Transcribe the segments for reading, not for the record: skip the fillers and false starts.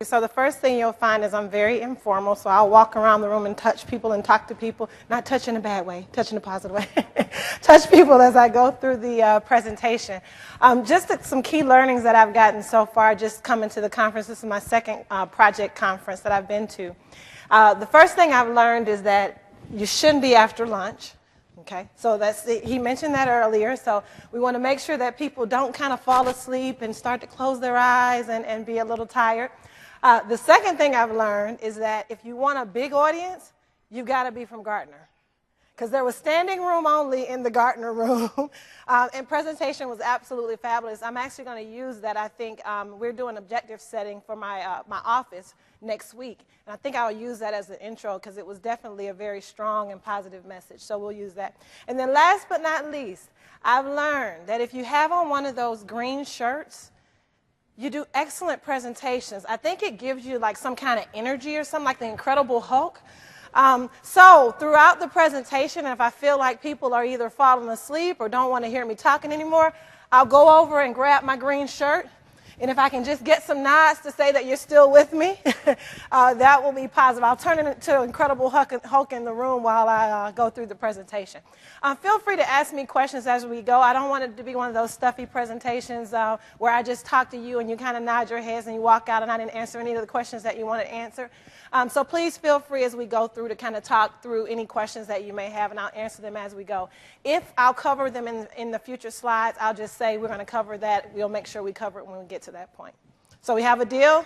So the first thing you'll find is I'm very informal, so I'll walk around the room and touch people and talk to people, not touch in a bad way, touch in a positive way, touch people as I go through the presentation. Some key learnings that I've gotten so far just coming to the conference. This is my second project conference that I've been to. The first thing I've learned is that you shouldn't be after lunch. Okay, so he mentioned that earlier, so we want to make sure that people don't kind of fall asleep and start to close their eyes and be a little tired. The second thing I've learned is that if you want a big audience, you've got to be from Gartner. Because there was standing room only in the Gartner room, and presentation was absolutely fabulous. I'm actually going to use that. I think we're doing objective setting for my office next week, and I think I'll use that as an intro because it was definitely a very strong and positive message, so we'll use that. And then last but not least, I've learned that if you have on one of those green shirts, you do excellent presentations. I think it gives you like some kind of energy or something, like the Incredible Hulk. So throughout the presentation, if I feel like people are either falling asleep or don't want to hear me talking anymore, I'll go over and grab my green shirt. And if I can just get some nods to say that you're still with me, that will be positive. I'll turn it into Incredible Hulk in the room while I go through the presentation. Feel free to ask me questions as we go. I don't want it to be one of those stuffy presentations where I just talk to you and you kind of nod your heads and you walk out and I didn't answer any of the questions that you want to answer. So please feel free as we go through to kind of talk through any questions that you may have, and I'll answer them as we go. If I'll cover them in the future slides, I'll just say we're going to cover that. We'll make sure we cover it when we get to that point. So we have a deal?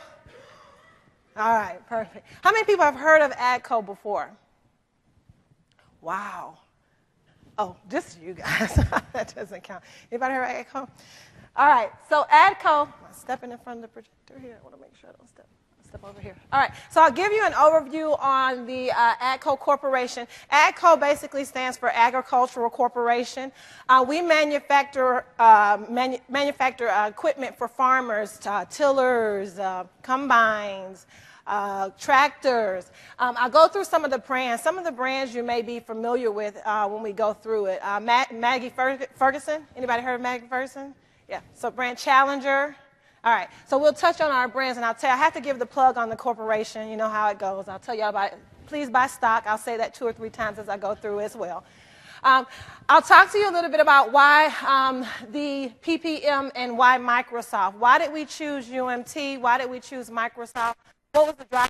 All right, perfect. How many people have heard of ADCO before? Wow. Oh, just you guys. That doesn't count. Anybody heard of ADCO? All right, so ADCO, I'm stepping in front of the projector here. I want to make sure I don't step over here. All right, so I'll give you an overview on the ADCO Corporation. ADCO basically stands for Agricultural Corporation. We manufacture equipment for farmers, tillers, combines, tractors. I'll go through some of the brands. Some of the brands you may be familiar with when we go through it. Maggie Ferguson. Anybody heard of Maggie Ferguson? Yeah, so brand Challenger. All right, so we'll touch on our brands, and I have to give the plug on the corporation. You know how it goes. I'll tell you about it. Please buy stock. I'll say that 2 or 3 times as I go through as well. I'll talk to you a little bit about why the PPM and why Microsoft. Why did we choose UMT? Why did we choose Microsoft? What was the drive?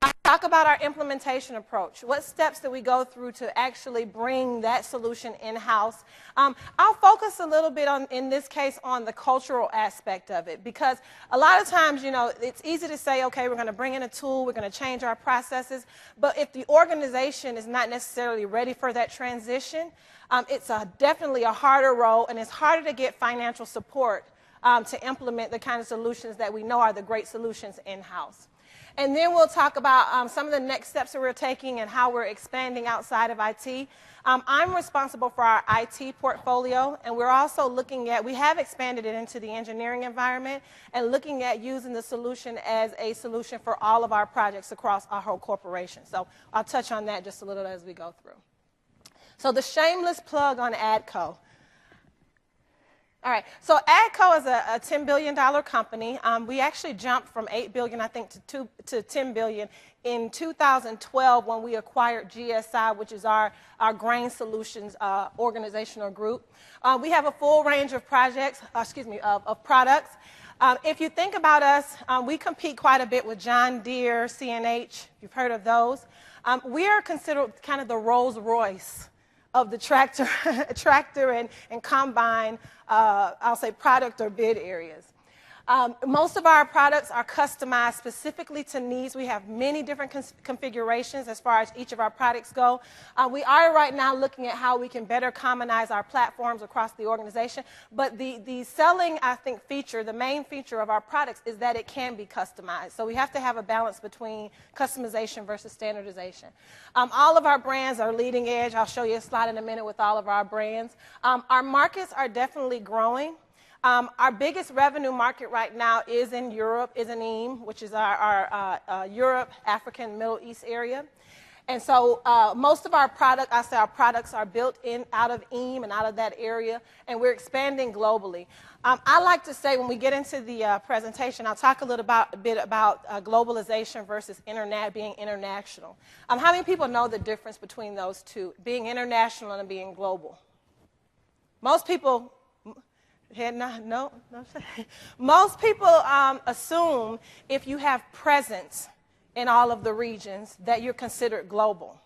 I'll talk about our implementation approach. What steps did we go through to actually bring that solution in-house? I'll focus a little bit on, in this case, on the cultural aspect of it, because a lot of times, you know, it's easy to say, okay, we're going to bring in a tool, we're going to change our processes, but if the organization is not necessarily ready for that transition, it's definitely a harder role, and it's harder to get financial support to implement the kind of solutions that we know are the great solutions in-house. And then we'll talk about some of the next steps that we're taking and how we're expanding outside of IT. I'm responsible for our IT portfolio, and we're also looking at, we have expanded it into the engineering environment and looking at using the solution as a solution for all of our projects across our whole corporation. So I'll touch on that just a little as we go through. So the shameless plug on ADCO. All right, so ADCO is a $10 billion company. We actually jumped from $8 billion, I think, to $10 billion in 2012 when we acquired GSI, which is our grain solutions organizational group. We have a full range of products. If you think about us, we compete quite a bit with John Deere, CNH. You've heard of those. We are considered kind of the Rolls Royce of the tractor and combine, I'll say, product or bid areas. Most of our products are customized specifically to needs. We have many different configurations as far as each of our products go. We are right now looking at how we can better commonize our platforms across the organization. But the selling, I think, feature, the main feature of our products is that it can be customized. So we have to have a balance between customization versus standardization. All of our brands are leading edge. I'll show you a slide in a minute with all of our brands. Our markets are definitely growing. Our biggest revenue market right now is in Europe, is in EAME, which is our Europe, African, Middle East area. And so most of our products are built out of EAM and out of that area, and we're expanding globally. I like to say when we get into the presentation, I'll talk a bit about globalization versus being international. How many people know the difference between those two, being international and being global? Most people, most people assume if you have presence in all of the regions that you're considered global.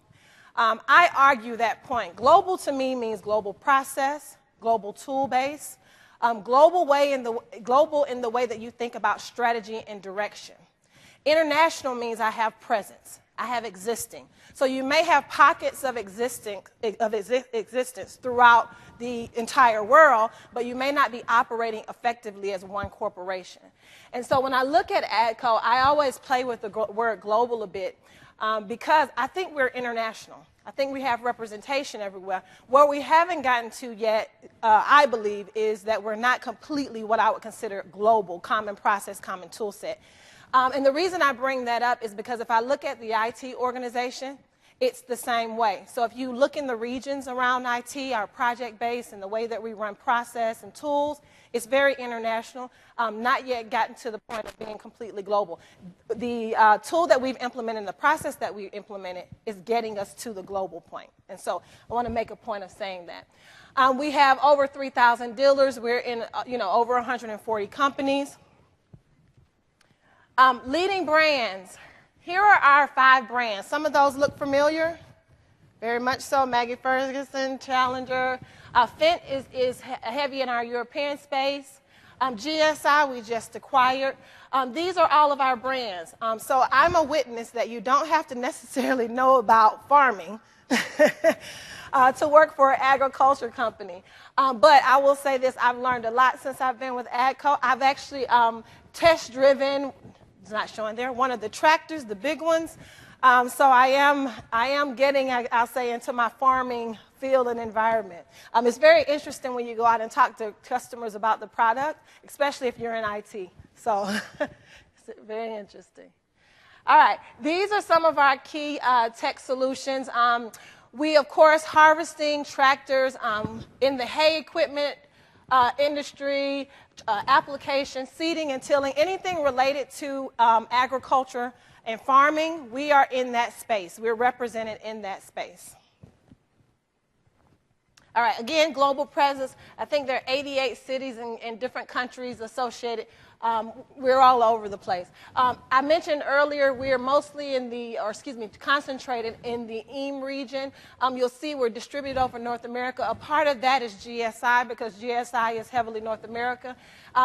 I argue that point. Global to me means global process, global tool base, global in the way that you think about strategy and direction. International means I have presence, I have existing. So you may have pockets of existence throughout the entire world, but you may not be operating effectively as one corporation. And so when I look at AGCO, I always play with the word global a bit because I think we're international. I think we have representation everywhere. Where we haven't gotten to yet, I believe, is that we're not completely what I would consider global, common process, common tool set. And the reason I bring that up is because if I look at the IT organization, it's the same way. So if you look in the regions around IT, our project base and the way that we run process and tools, it's very international, not yet gotten to the point of being completely global. The tool that we've implemented and the process that we implemented is getting us to the global point. And so I want to make a point of saying that. We have over 3,000 dealers. We're in over 140 companies. Leading brands. Here are our 5 brands. Some of those look familiar, very much so. Maggie Ferguson, Challenger. Fendt is heavy in our European space. GSI we just acquired. These are all of our brands. So I'm a witness that you don't have to necessarily know about farming to work for an agriculture company. But I will say this, I've learned a lot since I've been with AGCO. I've actually test-driven, it's not showing there, one of the tractors, the big ones. So I am getting, I'll say, into my farming field and environment. It's very interesting when you go out and talk to customers about the product, especially if you're in IT. So it's very interesting. All right, these are some of our key tech solutions. We, of course, harvesting tractors in the hay equipment industry, application, seeding and tilling, anything related to agriculture and farming, we are in that space. We're represented in that space. All right, again, global presence. I think there are 88 cities in different countries associated. We're all over the place. I mentioned earlier we're mostly concentrated in the EAM region. You'll see we're distributed over North America. A part of that is GSI because GSI is heavily North America.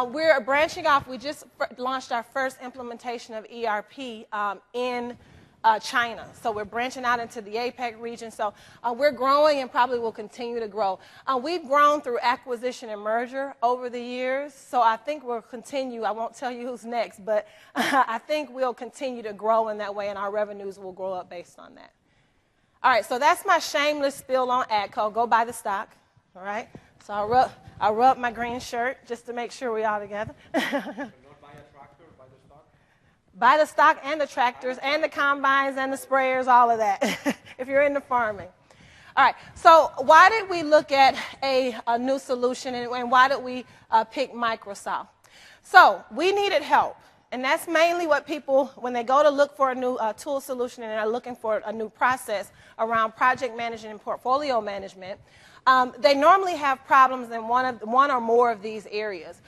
We're branching off. We just launched our first implementation of ERP in China. So we're branching out into the APAC region. So we're growing and probably will continue to grow. We've grown through acquisition and merger over the years. So I think we'll continue. I won't tell you who's next, but I think we'll continue to grow in that way and our revenues will grow up based on that. All right, so that's my shameless spill on AGCO. Go buy the stock. All right. So I'll rub my green shirt just to make sure we're all together. Buy the stock and the tractors and the combines and the sprayers, all of that, if you're into farming. All right, so why did we look at a new solution and why did we pick Microsoft? So we needed help, and that's mainly what people, when they go to look for a new tool solution and are looking for a new process around project management and portfolio management, they normally have problems in one or more of these areas.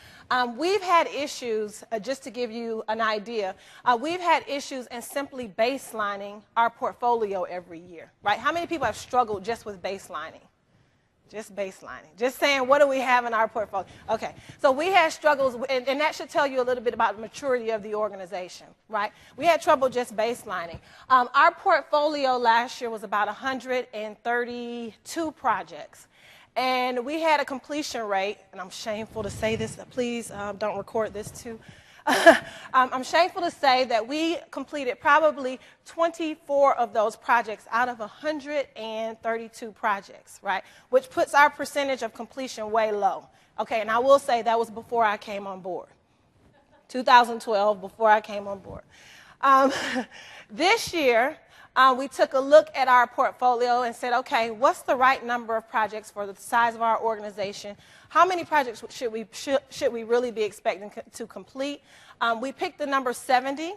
We've had issues, just to give you an idea, we've had issues in simply baselining our portfolio every year, right? How many people have struggled just with baselining? Just baselining. Just saying, what do we have in our portfolio? Okay, so we had struggles, and that should tell you a little bit about the maturity of the organization, right? We had trouble just baselining. Our portfolio last year was about 132 projects. And we had a completion rate, and I'm shameful to say this, please don't record this too. I'm shameful to say that we completed probably 24 of those projects out of 132 projects, right? Which puts our percentage of completion way low. Okay, and I will say that was before I came on board. 2012, before I came on board. This year, We took a look at our portfolio and said, okay, what's the right number of projects for the size of our organization? How many projects should we really be expecting to complete? We picked the number 70,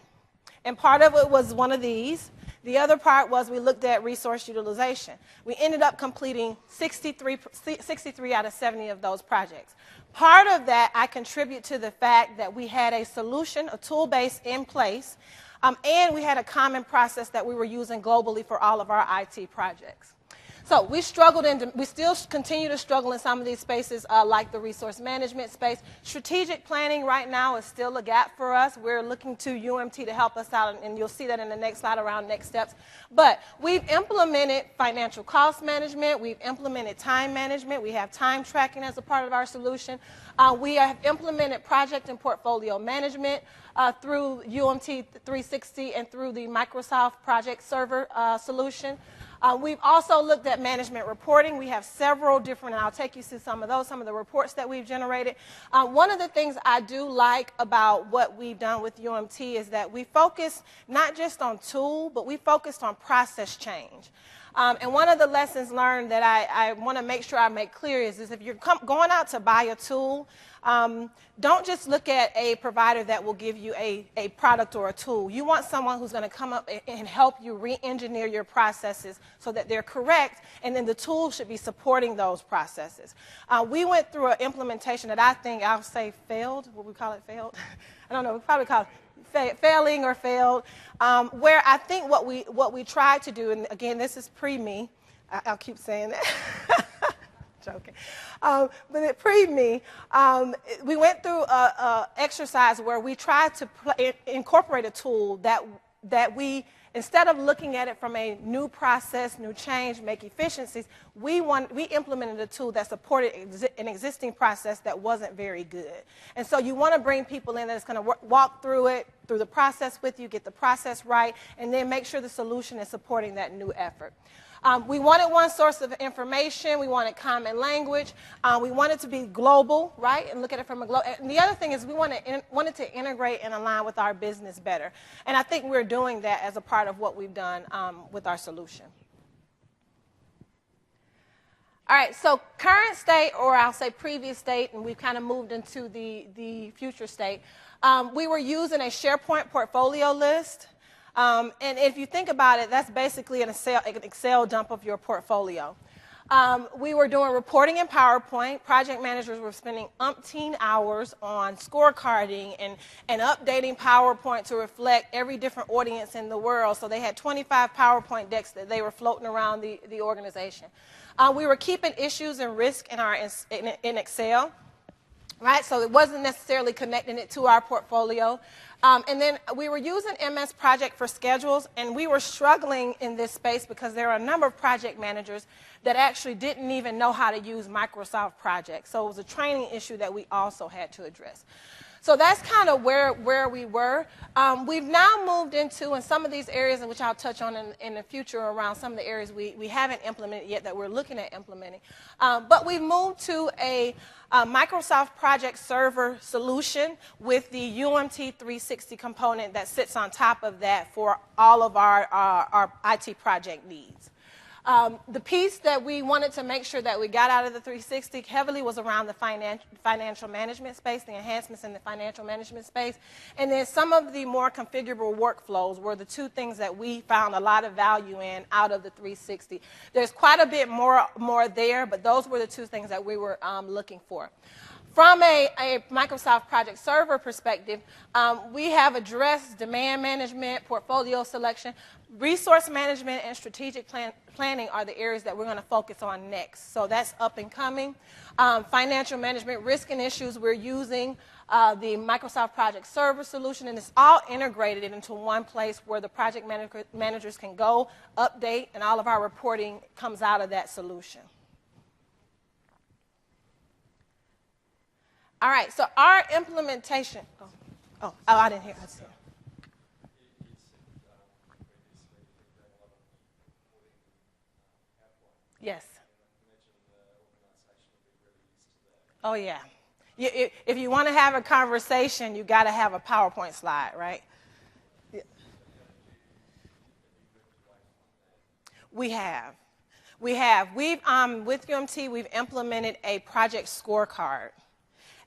and part of it was one of these. The other part was we looked at resource utilization. We ended up completing 63 out of 70 of those projects. Part of that I contribute to the fact that we had a solution, a tool base in place, and we had a common process that we were using globally for all of our IT projects. So we struggled, we still continue to struggle in some of these spaces like the resource management space. Strategic planning right now is still a gap for us. We're looking to UMT to help us out, and you'll see that in the next slide around next steps. But we've implemented financial cost management. We've implemented time management. We have time tracking as a part of our solution. We have implemented project and portfolio management through UMT 360 and through the Microsoft Project Server solution. We've also looked at management reporting. We have several different, and I'll take you through some of those, some of the reports that we've generated. One of the things I do like about what we've done with UMT is that we focus not just on tool, but we focused on process change. And one of the lessons learned that I want to make sure I make clear is if you're going out to buy a tool, don't just look at a provider that will give you a product or a tool. You want someone who's going to come up and help you re-engineer your processes so that they're correct, and then the tool should be supporting those processes. We went through an implementation that I think I'll say failed. What we call it, failed? I don't know. We probably call it failing or failed, where I think what we tried to do, and again, this is pre-me. I'll keep saying that. Joking. But pre-me, we went through an exercise where we tried to incorporate a tool that we, instead of looking at it from a new process, new change, make efficiencies, we implemented a tool that supported an existing process that wasn't very good. And so you want to bring people in that's going to walk through it, through the process with you, get the process right, and then make sure the solution is supporting that new effort. We wanted one source of information. We wanted common language. We wanted to be global, right, and look at it from a global. And the other thing is we wanted to integrate and align with our business better. And I think we're doing that as a part of what we've done with our solution. All right, so current state, or I'll say previous state, and we've kind of moved into the future state. We were using a SharePoint portfolio list. And if you think about it, that's basically an Excel dump of your portfolio. We were doing reporting in PowerPoint. Project managers were spending umpteen hours on scorecarding and updating PowerPoint to reflect every different audience in the world. So they had 25 PowerPoint decks that they were floating around the organization. We were keeping issues and risk in Excel. Right, so it wasn't necessarily connecting it to our portfolio. And then we were using MS Project for schedules, and we were struggling in this space because there are a number of project managers that actually didn't even know how to use Microsoft Project. So it was a training issue that we also had to address. So that's kind of where we were. We've now moved into, in some of these areas, in which I'll touch on in the future, around some of the areas we haven't implemented yet that we're looking at implementing. But we've moved to a Microsoft Project Server solution with the UMT 360 component that sits on top of that for all of our IT project needs. The piece that we wanted to make sure that we got out of the 360 heavily was around the financial management space, the enhancements in the financial management space. And then some of the more configurable workflows were the two things that we found a lot of value in out of the 360. There's quite a bit more there, but those were the two things that we were looking for. From a Microsoft Project Server perspective, we have addressed demand management, portfolio selection, resource management, and strategic planning are the areas that we're going to focus on next. So that's up and coming. Financial management, risk and issues, we're using the Microsoft Project Server solution, and it's all integrated into one place where the project managers can go, update, and all of our reporting comes out of that solution. All right, so our implementation. I didn't hear. Yes. Oh, yeah. If you want to have a conversation, you got to have a PowerPoint slide, right? Yeah. We have. We've, with UMT, we've implemented a project scorecard.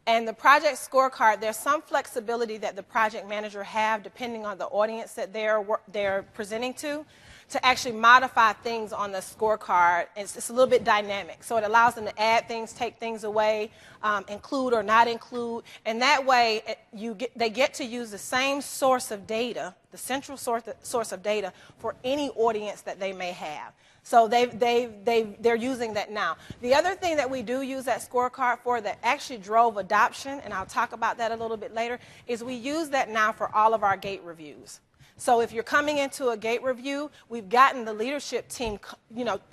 And the project scorecard, there's some flexibility that the project manager have depending on the audience that they're presenting to actually modify things on the scorecard. It's a little bit dynamic. So it allows them to add things, take things away, include or not include. And that way, they get to use the same source of data, the central source of data, for any audience that they may have. So they're using that now. The other thing that we do use that scorecard for that actually drove adoption, and I'll talk about that a little bit later, is we use that now for all of our gate reviews. So if you're coming into a gate review, we've gotten the leadership team,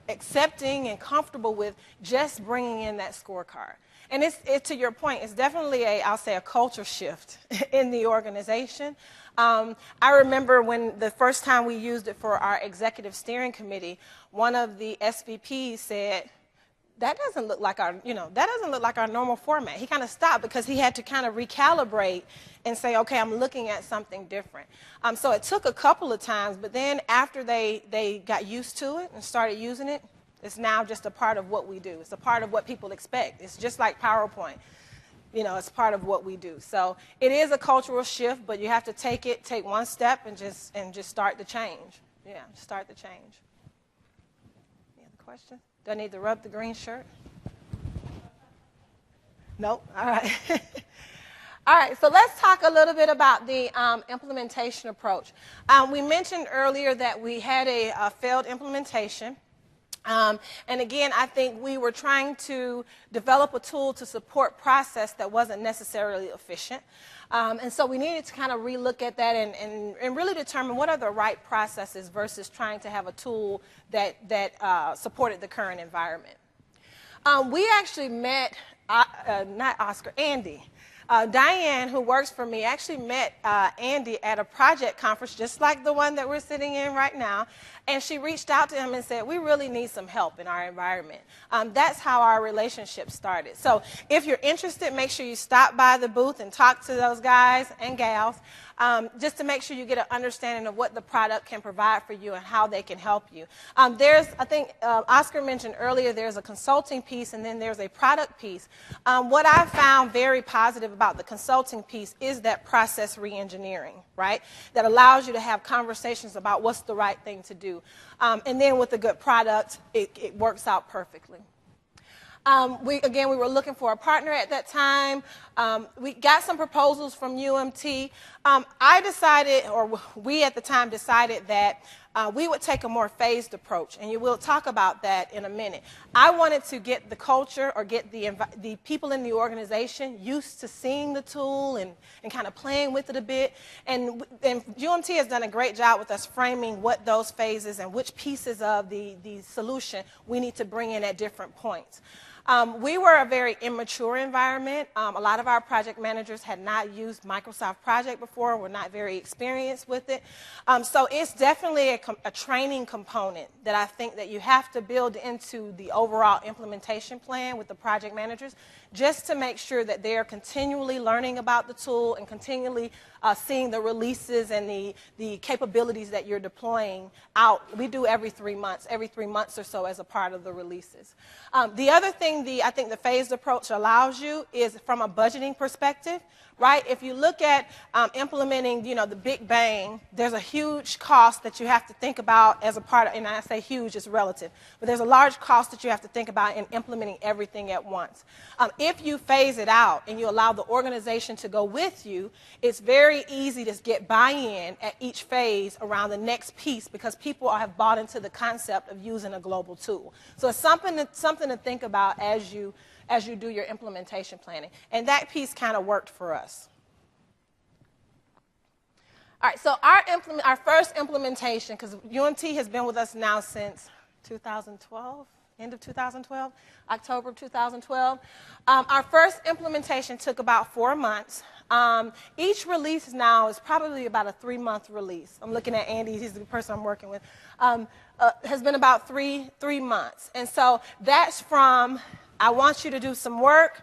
accepting and comfortable with just bringing in that scorecard. And it's to your point, it's definitely I'll say a culture shift in the organization. I remember when the first time we used it for our executive steering committee, one of the SVPs said, that doesn't look like our normal format. He kind of stopped because he had to kind of recalibrate and say, okay, I'm looking at something different. So it took a couple of times, but then after they got used to it and started using it, it's now just a part of what we do. It's a part of what people expect. It's just like PowerPoint. It's part of what we do. So it is a cultural shift, but you have to take one step and just start the change. Yeah, start the change. Any other questions? Do I need to rub the green shirt? Nope. All right. All right, so let's talk a little bit about the implementation approach. We mentioned earlier that we had a failed implementation. And again, I think we were trying to develop a tool to support process that wasn't necessarily efficient. And so we needed to kind of relook at that and really determine what are the right processes versus trying to have a tool that supported the current environment. We actually met, not Oscar, Andy. Diane, who works for me, actually met Andy at a project conference just like the one that we're sitting in right now, and she reached out to him and said, we really need some help in our environment. That's how our relationship started. So if you're interested, make sure you stop by the booth and talk to those guys and gals, just to make sure you get an understanding of what the product can provide for you and how they can help you. I think Oscar mentioned earlier, there's a consulting piece and then there's a product piece. What I found very positive about the consulting piece is that process reengineering, right? That allows you to have conversations about what's the right thing to do. And then with a good product, it works out perfectly. We were looking for a partner at that time. We got some proposals from UMT. We at the time decided that we would take a more phased approach, and we'll talk about that in a minute. I wanted to get the culture or get the people in the organization used to seeing the tool and kind of playing with it a bit. And UMT has done a great job with us framing what those phases and which pieces of the solution we need to bring in at different points. We were a very immature environment. A lot of our project managers had not used Microsoft Project before, were not very experienced with it. So it's definitely a training component that I think that you have to build into the overall implementation plan with the project managers, just to make sure that they are continually learning about the tool and continually seeing the releases and the capabilities that you're deploying out. We do every 3 months or so as a part of the releases. The other thing I think the phased approach allows you is from a budgeting perspective, right? If you look at implementing, the big bang, there's a huge cost that you have to think about as a part of, and I say huge, it's relative, but there's a large cost that you have to think about in implementing everything at once. If you phase it out and you allow the organization to go with you, it's very easy to get buy-in at each phase around the next piece because people have bought into the concept of using a global tool. So it's something to think about as you do your implementation planning. And that piece kind of worked for us. All right, so our first implementation, because UMT has been with us now since 2012, end of 2012, October of 2012. Our first implementation took about 4 months. Each release now is probably about a 3-month release. I'm looking at Andy, he's the person I'm working with. Has been about three months. And so that's from, I want you to do some work,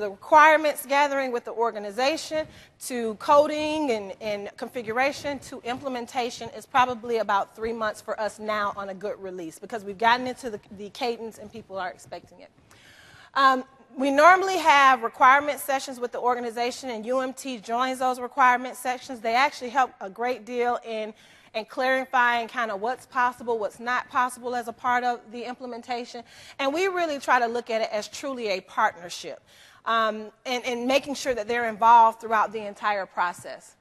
the requirements gathering with the organization, to coding and configuration, to implementation is probably about 3 months for us now on a good release, because we've gotten into the cadence and people are expecting it. We normally have requirement sessions with the organization, and UMT joins those requirement sections. They actually help a great deal in clarifying kind of what's possible, what's not possible as a part of the implementation. And we really try to look at it as truly a partnership, and making sure that they're involved throughout the entire process.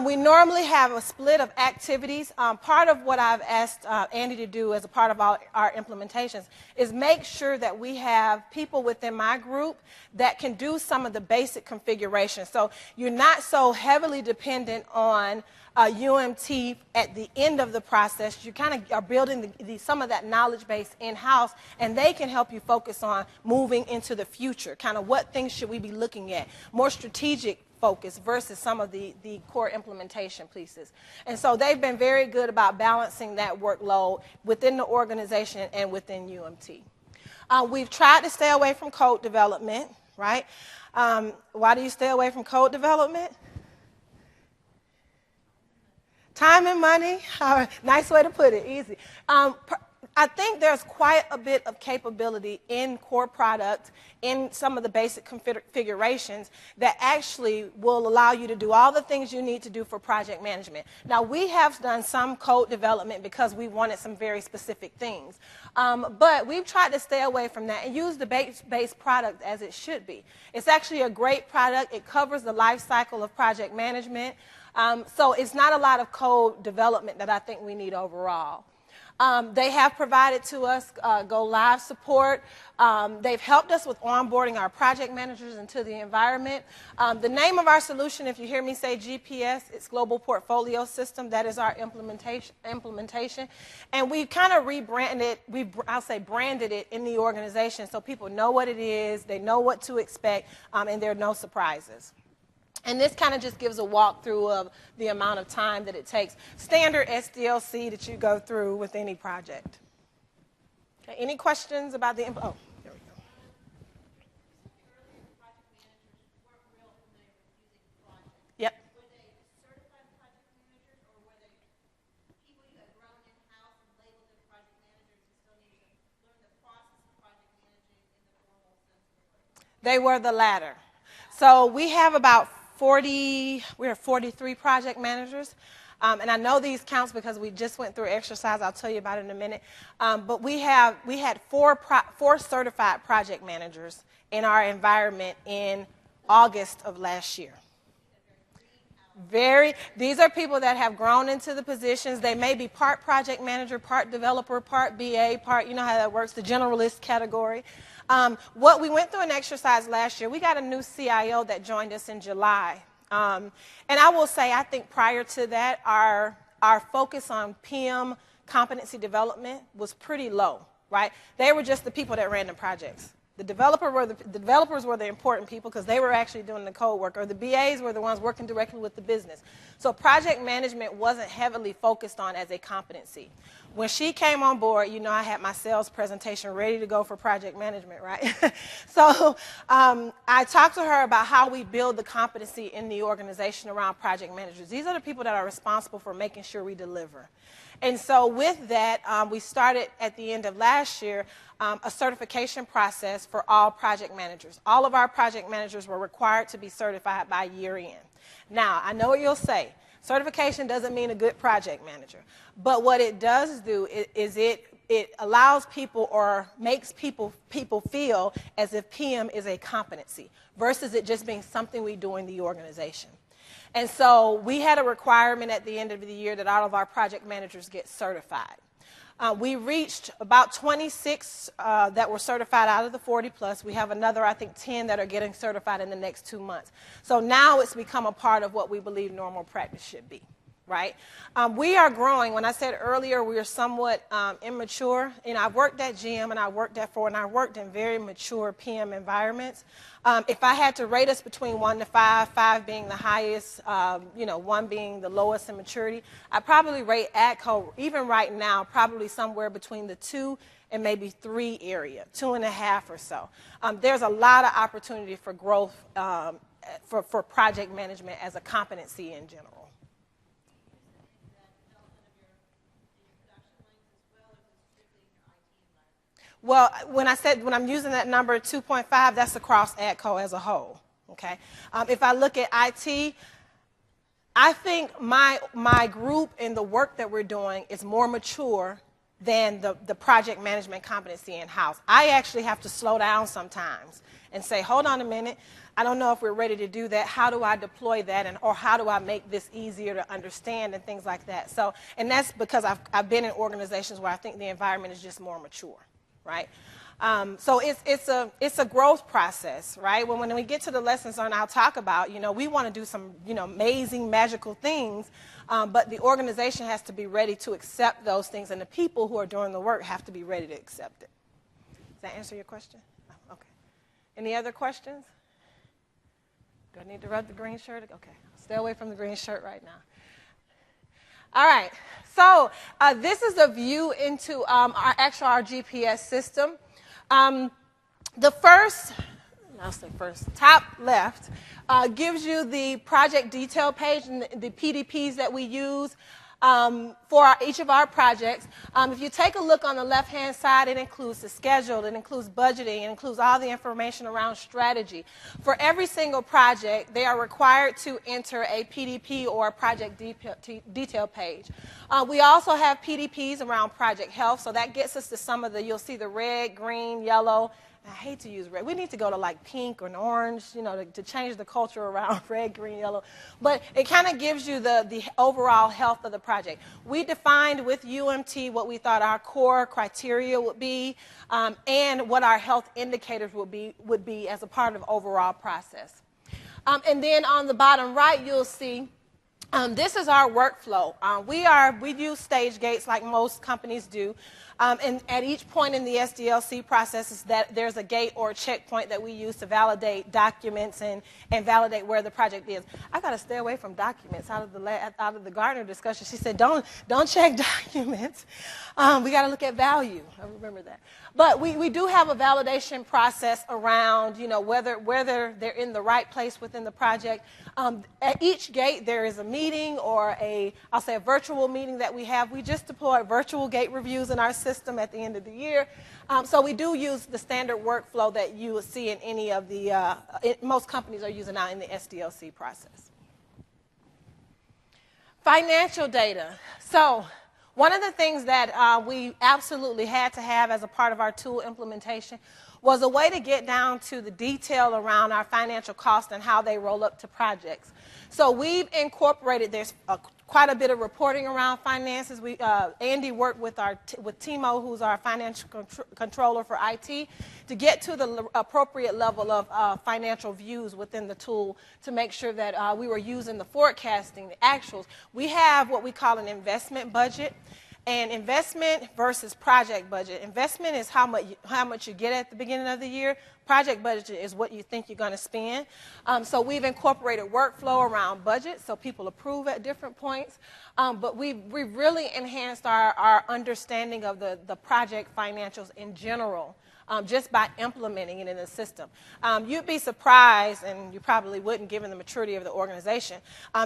We normally have a split of activities. Part of what I've asked Andy to do as a part of our implementations is make sure that we have people within my group that can do some of the basic configuration. So you're not so heavily dependent on UMT at the end of the process. You kind of are building some of that knowledge base in-house, and they can help you focus on moving into the future, kind of what things should we be looking at, more strategic focus versus some of the core implementation pieces. And so they've been very good about balancing that workload within the organization and within UMT. We've tried to stay away from code development, right? Why do you stay away from code development? Time and money. Nice way to put it, easy. I think there's quite a bit of capability in core product, in some of the basic configurations that actually will allow you to do all the things you need to do for project management. Now, we have done some code development because we wanted some very specific things. But we've tried to stay away from that and use the base product as it should be. It's actually a great product. It covers the life cycle of project management. So it's not a lot of code development that I think we need overall. They have provided to us go live support. They've helped us with onboarding our project managers into the environment. The name of our solution, if you hear me say GPS, it's Global Portfolio System. That is our implementation. And we kind of rebranded it, branded it in the organization so people know what it is, they know what to expect, and there are no surprises. And this kind of just gives a walkthrough of the amount of time that it takes. Standard SDLC that you go through with any project. Okay, any questions about the oh, there we go. Yep. Were they certified project managers, or were they people you had grown in-house and labeled as project managers and still needed to learn the process of project managing in the formal sense of the word? They were the latter. So we have about 43 project managers. And I know these counts because we just went through exercise. I'll tell you about it in a minute. But we had four certified project managers in our environment in August of last year. These are people that have grown into the positions. They may be part project manager, part developer, part BA, part, you know how that works, the generalist category. What we went through an exercise last year, we got a new CIO that joined us in July. And I will say, I think prior to that, our focus on PM competency development was pretty low, right? They were just the people that ran the projects. The developers were the important people because they were actually doing the code work, or the BAs were the ones working directly with the business. So project management wasn't heavily focused on as a competency. When she came on board, you know, I had my sales presentation ready to go for project management, right? So I talked to her about how we build the competency in the organization around project managers. These are the people that are responsible for making sure we deliver. And so with that, we started at the end of last year a certification process for all project managers. All of our project managers were required to be certified by year end. Now, I know what you'll say. Certification doesn't mean a good project manager. But what it does do is it allows people or makes people feel as if PM is a competency versus it just being something we do in the organization. And so we had a requirement at the end of the year that all of our project managers get certified. We reached about 26 that were certified out of the 40 plus. We have another, I think, 10 that are getting certified in the next 2 months. So now it's become a part of what we believe normal practice should be, right? We are growing. When I said earlier we are somewhat immature, you know, I've worked at GM and I worked at Ford and I worked in very mature PM environments. If I had to rate us between 1 to 5, 5 being the highest, 1 being the lowest in maturity, I'd probably rate AGCO, even right now, probably somewhere between the 2 in maybe 3 area, 2.5 or so. There's a lot of opportunity for growth for project management as a competency in general. Well, when I'm using that number 2.5, that's across ADCO as a whole. Okay. If I look at IT, I think my group and the work that we're doing is more mature than the project management competency in-house. I actually have to slow down sometimes and say, hold on a minute, I don't know if we're ready to do that. How do I deploy that, or how do I make this easier to understand and things like that. So, and that's because I've been in organizations where I think the environment is just more mature, right? So it's a growth process, right? When we get to the lessons learned, I'll talk about, we want to do some, amazing, magical things, but the organization has to be ready to accept those things, and the people who are doing the work have to be ready to accept it. Does that answer your question? Oh, okay. Any other questions? Do I need to rub the green shirt? Okay. Stay away from the green shirt right now. All right. So this is a view into our GPS system. The first top left gives you the project detail page and the PDPs that we use for each of our projects. If you take a look on the left-hand side, it includes the schedule, it includes budgeting, it includes all the information around strategy. For every single project, they are required to enter a PDP or a project detail page. We also have PDPs around project health, so that gets us to some of you'll see the red, green, yellow. I hate to use red. We need to go to like pink or an orange, to change the culture around red, green, yellow. But it kind of gives you the overall health of the project. We defined with UMT what we thought our core criteria would be, and what our health indicators would be as a part of overall process. And then on the bottom right, you'll see this is our workflow. We use stage gates like most companies do. And at each point in the SDLC process is that there's a gate or a checkpoint that we use to validate documents and validate where the project is. I got to stay away from documents out of the Gardner discussion. She said, don't check documents. We got to look at value. I remember that. But we do have a validation process around, whether they're in the right place within the project. At each gate, there is a meeting or I'll say a virtual meeting that we have. We just deploy virtual gate reviews in our system at the end of the year. So we do use the standard workflow that you will see in any of most companies are using now in the SDLC process. Financial data. So one of the things that we absolutely had to have as a part of our tool implementation was a way to get down to the detail around our financial costs and how they roll up to projects. So we've incorporated, there's quite a bit of reporting around finances. Andy worked with Timo, who's our financial controller for IT, to get to the appropriate level of financial views within the tool to make sure that we were using the forecasting, the actuals. We have what we call an investment budget. And investment versus project budget. Investment is how much you get at the beginning of the year. Project budget is what you think you're going to spend. So we've incorporated workflow around budget, so people approve at different points. But we've really enhanced our understanding of the project financials in general. Just by implementing it in the system. You'd be surprised, and you probably wouldn't given the maturity of the organization.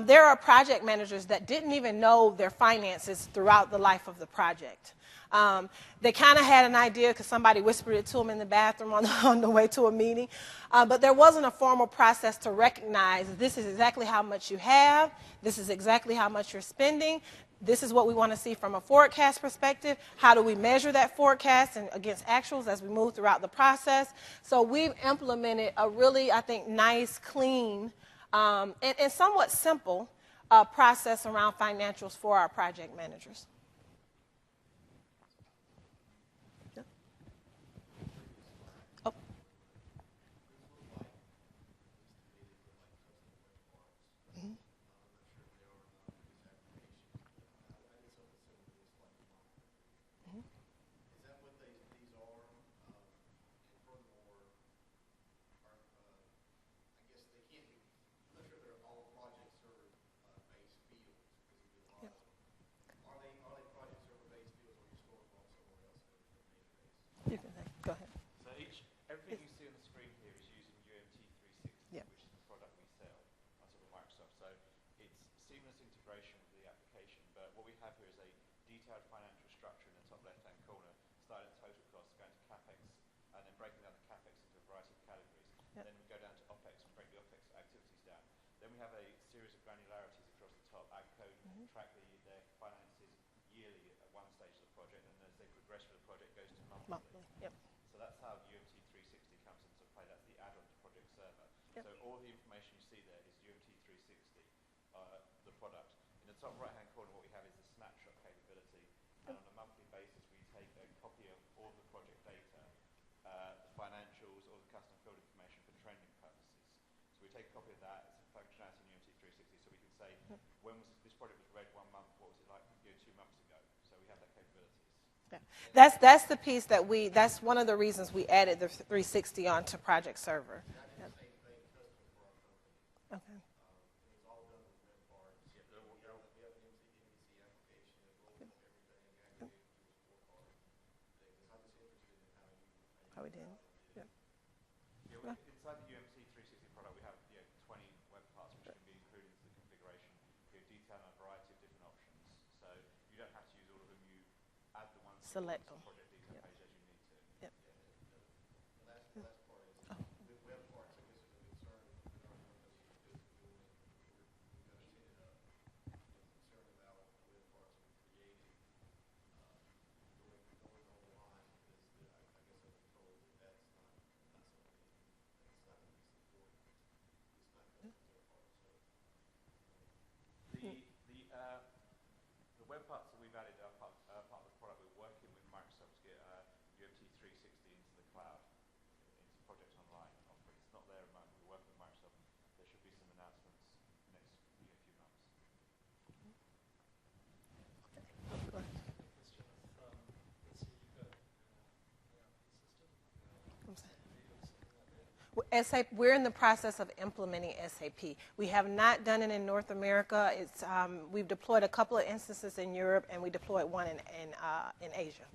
There are project managers that didn't even know their finances throughout the life of the project. They kind of had an idea because somebody whispered it to them in the bathroom on the way to a meeting. But there wasn't a formal process to recognize this is exactly how much you have, this is exactly how much you're spending. This is what we want to see from a forecast perspective. How do we measure that forecast and against actuals as we move throughout the process? So we've implemented a really, I think, nice, clean, and somewhat simple process around financials for our project managers. Oh. detailed financial structure in the top left-hand corner, starting at total costs, going to CapEx, and then breaking down the CapEx into a variety of categories. Yep. Then we go down to OpEx and break the OpEx activities down. Then we have a series of granularities across the top. AGCO track their finances yearly at one stage of the project, and as they progress with the project, goes to monthly. Yep. So that's how UMT 360 comes into play. That's the add-on to Project Server. Yep. So all the information you see there is UMT 360, the product. In the top right-hand corner, what we have is the snapshot capability. And on a monthly basis, we take a copy of all the project data, the financials, all the custom field information for trending purposes. So we take a copy of that. It's a functionality in UMT 360, so we can say, when was this project was read 1 month, what was it like 2 months ago? So we have that capabilities. Yeah. That's the piece that's one of the reasons we added the 360 onto Project Server. Yep. Okay. Oh, we did. Yep. Yeah, inside the UMT 360 product, we have 20 web parts which can be included into the configuration. We have detail on a variety of different options. So you don't have to use all of them. You add the ones select them. Project detail page as you need to. Yep. The last part is with web parts, I guess there's a concern with our company because we're concerned about web parts we created going the whole line because I guess I've been told that that's not something that's not going to be supported. It's not going to their part. So the web parts that we've added are part of the product. We're working with Microsoft to get UMT 360 into the cloud, into Project Online offering. It's not there at the moment. We're working with Microsoft. There should be some announcements next few months. Go ahead. We're in the process of implementing SAP. We have not done it in North America. We've deployed a couple of instances in Europe, and we deployed one in Asia.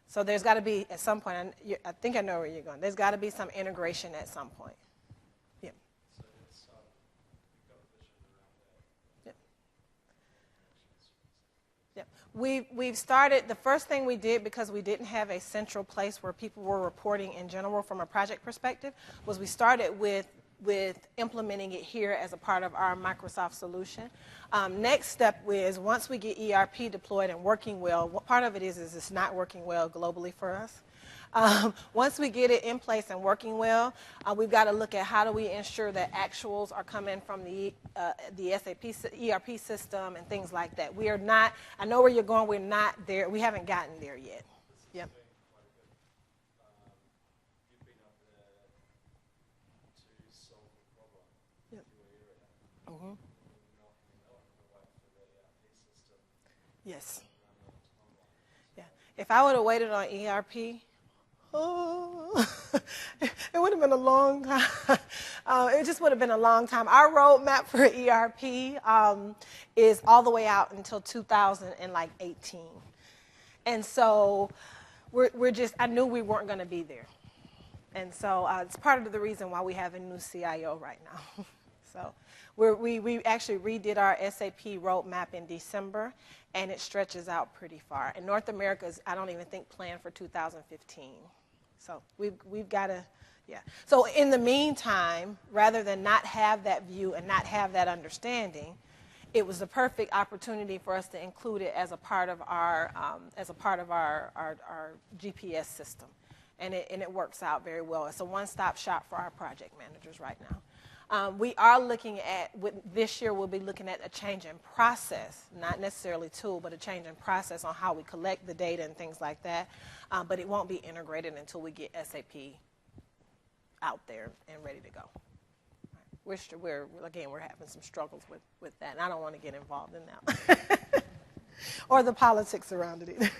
So there's got to be, at some point, I think I know where you're going. There's got to be some integration at some point. Yeah. So it's, you've got a vision around that. Yeah. We've started, the first thing we did, because we didn't have a central place where people were reporting in general from a project perspective, was we started with implementing it here as a part of our Microsoft solution. Next step is, once we get ERP deployed and working well, part of it is it's not working well globally for us. Once we get it in place and working well, we've got to look at how do we ensure that actuals are coming from the SAP ERP system and things like that. We are not, I know where you're going, we're not there, we haven't gotten there yet. Yep. You've been up there to solve the problem in your area. Mm-hmm. Not wait for the ERP system. Yes. Yeah. If I would have waited on ERP, it would have been a long time. It just would have been a long time. Our roadmap for ERP is all the way out until 2018. And so I knew we weren't going to be there. And so it's part of the reason why we have a new CIO right now. So we actually redid our SAP roadmap in December, and it stretches out pretty far. And North America is, I don't even think, planned for 2015. So we've got to, yeah. So in the meantime, rather than not have that view and not have that understanding, it was the perfect opportunity for us to include it as a part of our GPS system, and it works out very well. It's a one-stop shop for our project managers right now. We are looking at, this year we'll be looking at a change in process, not necessarily tool, but a change in process on how we collect the data and things like that. But it won't be integrated until we get SAP out there and ready to go. We're having some struggles with that, and I don't want to get involved in that. Or the politics around it either.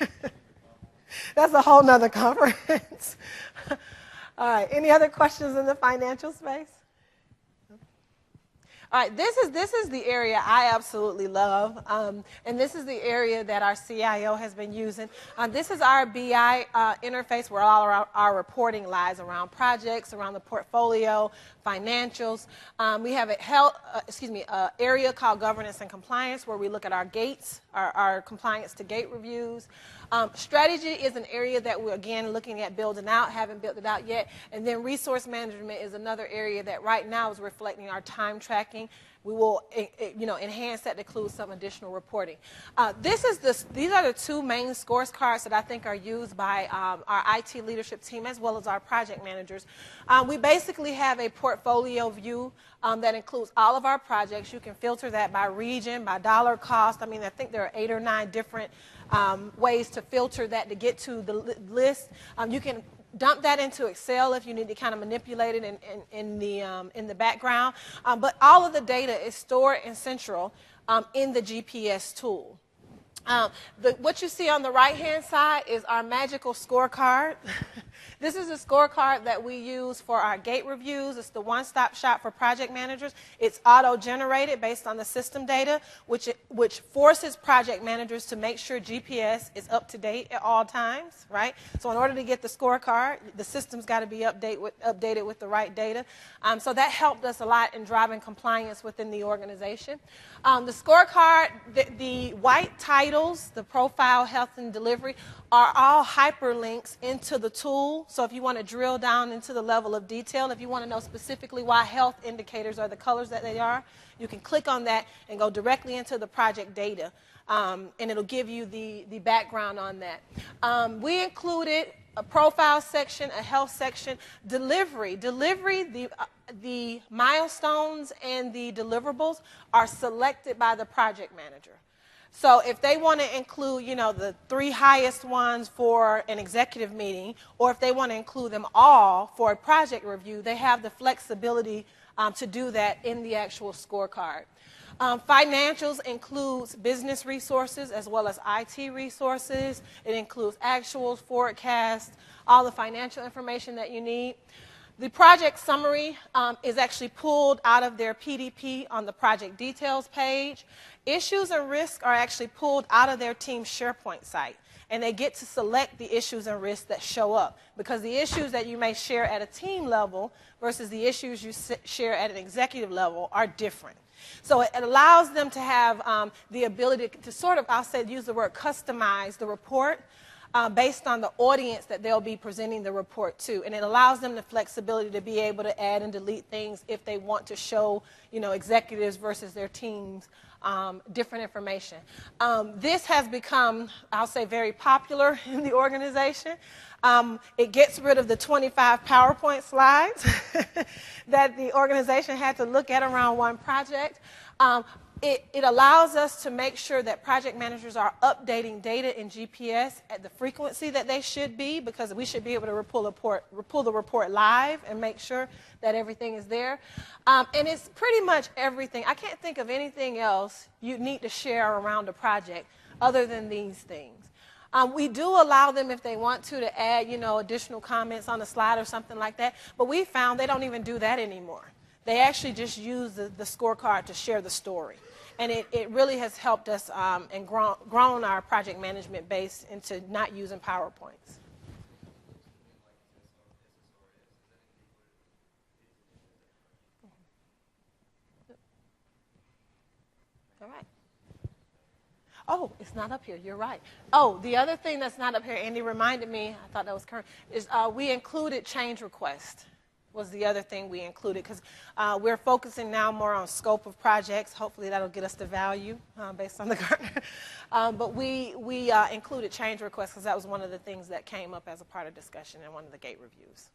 That's a whole nother conference. All right, any other questions in the financial space? All right, this is the area I absolutely love, and this is the area that our CIO has been using. This is our BI interface where all our reporting lies around projects, around the portfolio, financials. We have a area called governance and compliance where we look at our gates, our compliance to gate reviews. Strategy is an area that we're, again, looking at building out, haven't built it out yet. And then resource management is another area that right now is reflecting our time tracking. We will, enhance that to include some additional reporting. These are the two main scorecards that I think are used by our IT leadership team as well as our project managers. We basically have a portfolio view that includes all of our projects. You can filter that by region, by dollar cost. I mean, I think there are 8 or 9 different ways to filter that to get to the list. You can dump that into Excel if you need to kind of manipulate it in the background. But all of the data is stored in central in the GPS tool. What you see on the right-hand side is our magical scorecard. This is a scorecard that we use for our gate reviews. It's the one-stop shop for project managers. It's auto-generated based on the system data, which forces project managers to make sure GPS is up to date at all times, right? So in order to get the scorecard, the system's got to be updated with the right data. So that helped us a lot in driving compliance within the organization. The scorecard, the white titles, the profile, health, and delivery are all hyperlinks into the tool. So if you want to drill down into the level of detail, if you want to know specifically why health indicators are the colors that they are, you can click on that and go directly into the project data, and it'll give you the background on that. We included a profile section, a health section, delivery. The milestones and the deliverables are selected by the project manager. So if they want to include, the 3 highest ones for an executive meeting, or if they want to include them all for a project review, they have the flexibility to do that in the actual scorecard. Financials includes business resources as well as IT resources. It includes actuals, forecasts, all the financial information that you need. The project summary is actually pulled out of their PDP on the project details page. Issues and risks are actually pulled out of their team's SharePoint site, and they get to select the issues and risks that show up, because the issues that you may share at a team level versus the issues you share at an executive level are different. So it allows them to have the ability to sort of, use the word customize the report based on the audience that they'll be presenting the report to. And it allows them the flexibility to be able to add and delete things if they want to show, executives versus their teams different information. This has become, very popular in the organization. It gets rid of the 25 PowerPoint slides that the organization had to look at around one project. It allows us to make sure that project managers are updating data in GPS at the frequency that they should be, because we should be able to pull the report live and make sure that everything is there. And it's pretty much everything. I can't think of anything else you need to share around a project other than these things. We do allow them, if they want to add, additional comments on a slide or something like that, but we found they don't even do that anymore. They actually just use the scorecard to share the story. And it really has helped us and grown our project management base into not using PowerPoints. All right. Oh, it's not up here. You're right. Oh, the other thing that's not up here, Andy reminded me, I thought that was current, is we included change request. Was the other thing we included, because we're focusing now more on scope of projects. Hopefully that'll get us to value based on the Gartner. But we included change requests because that was one of the things that came up as a part of discussion in one of the gate reviews.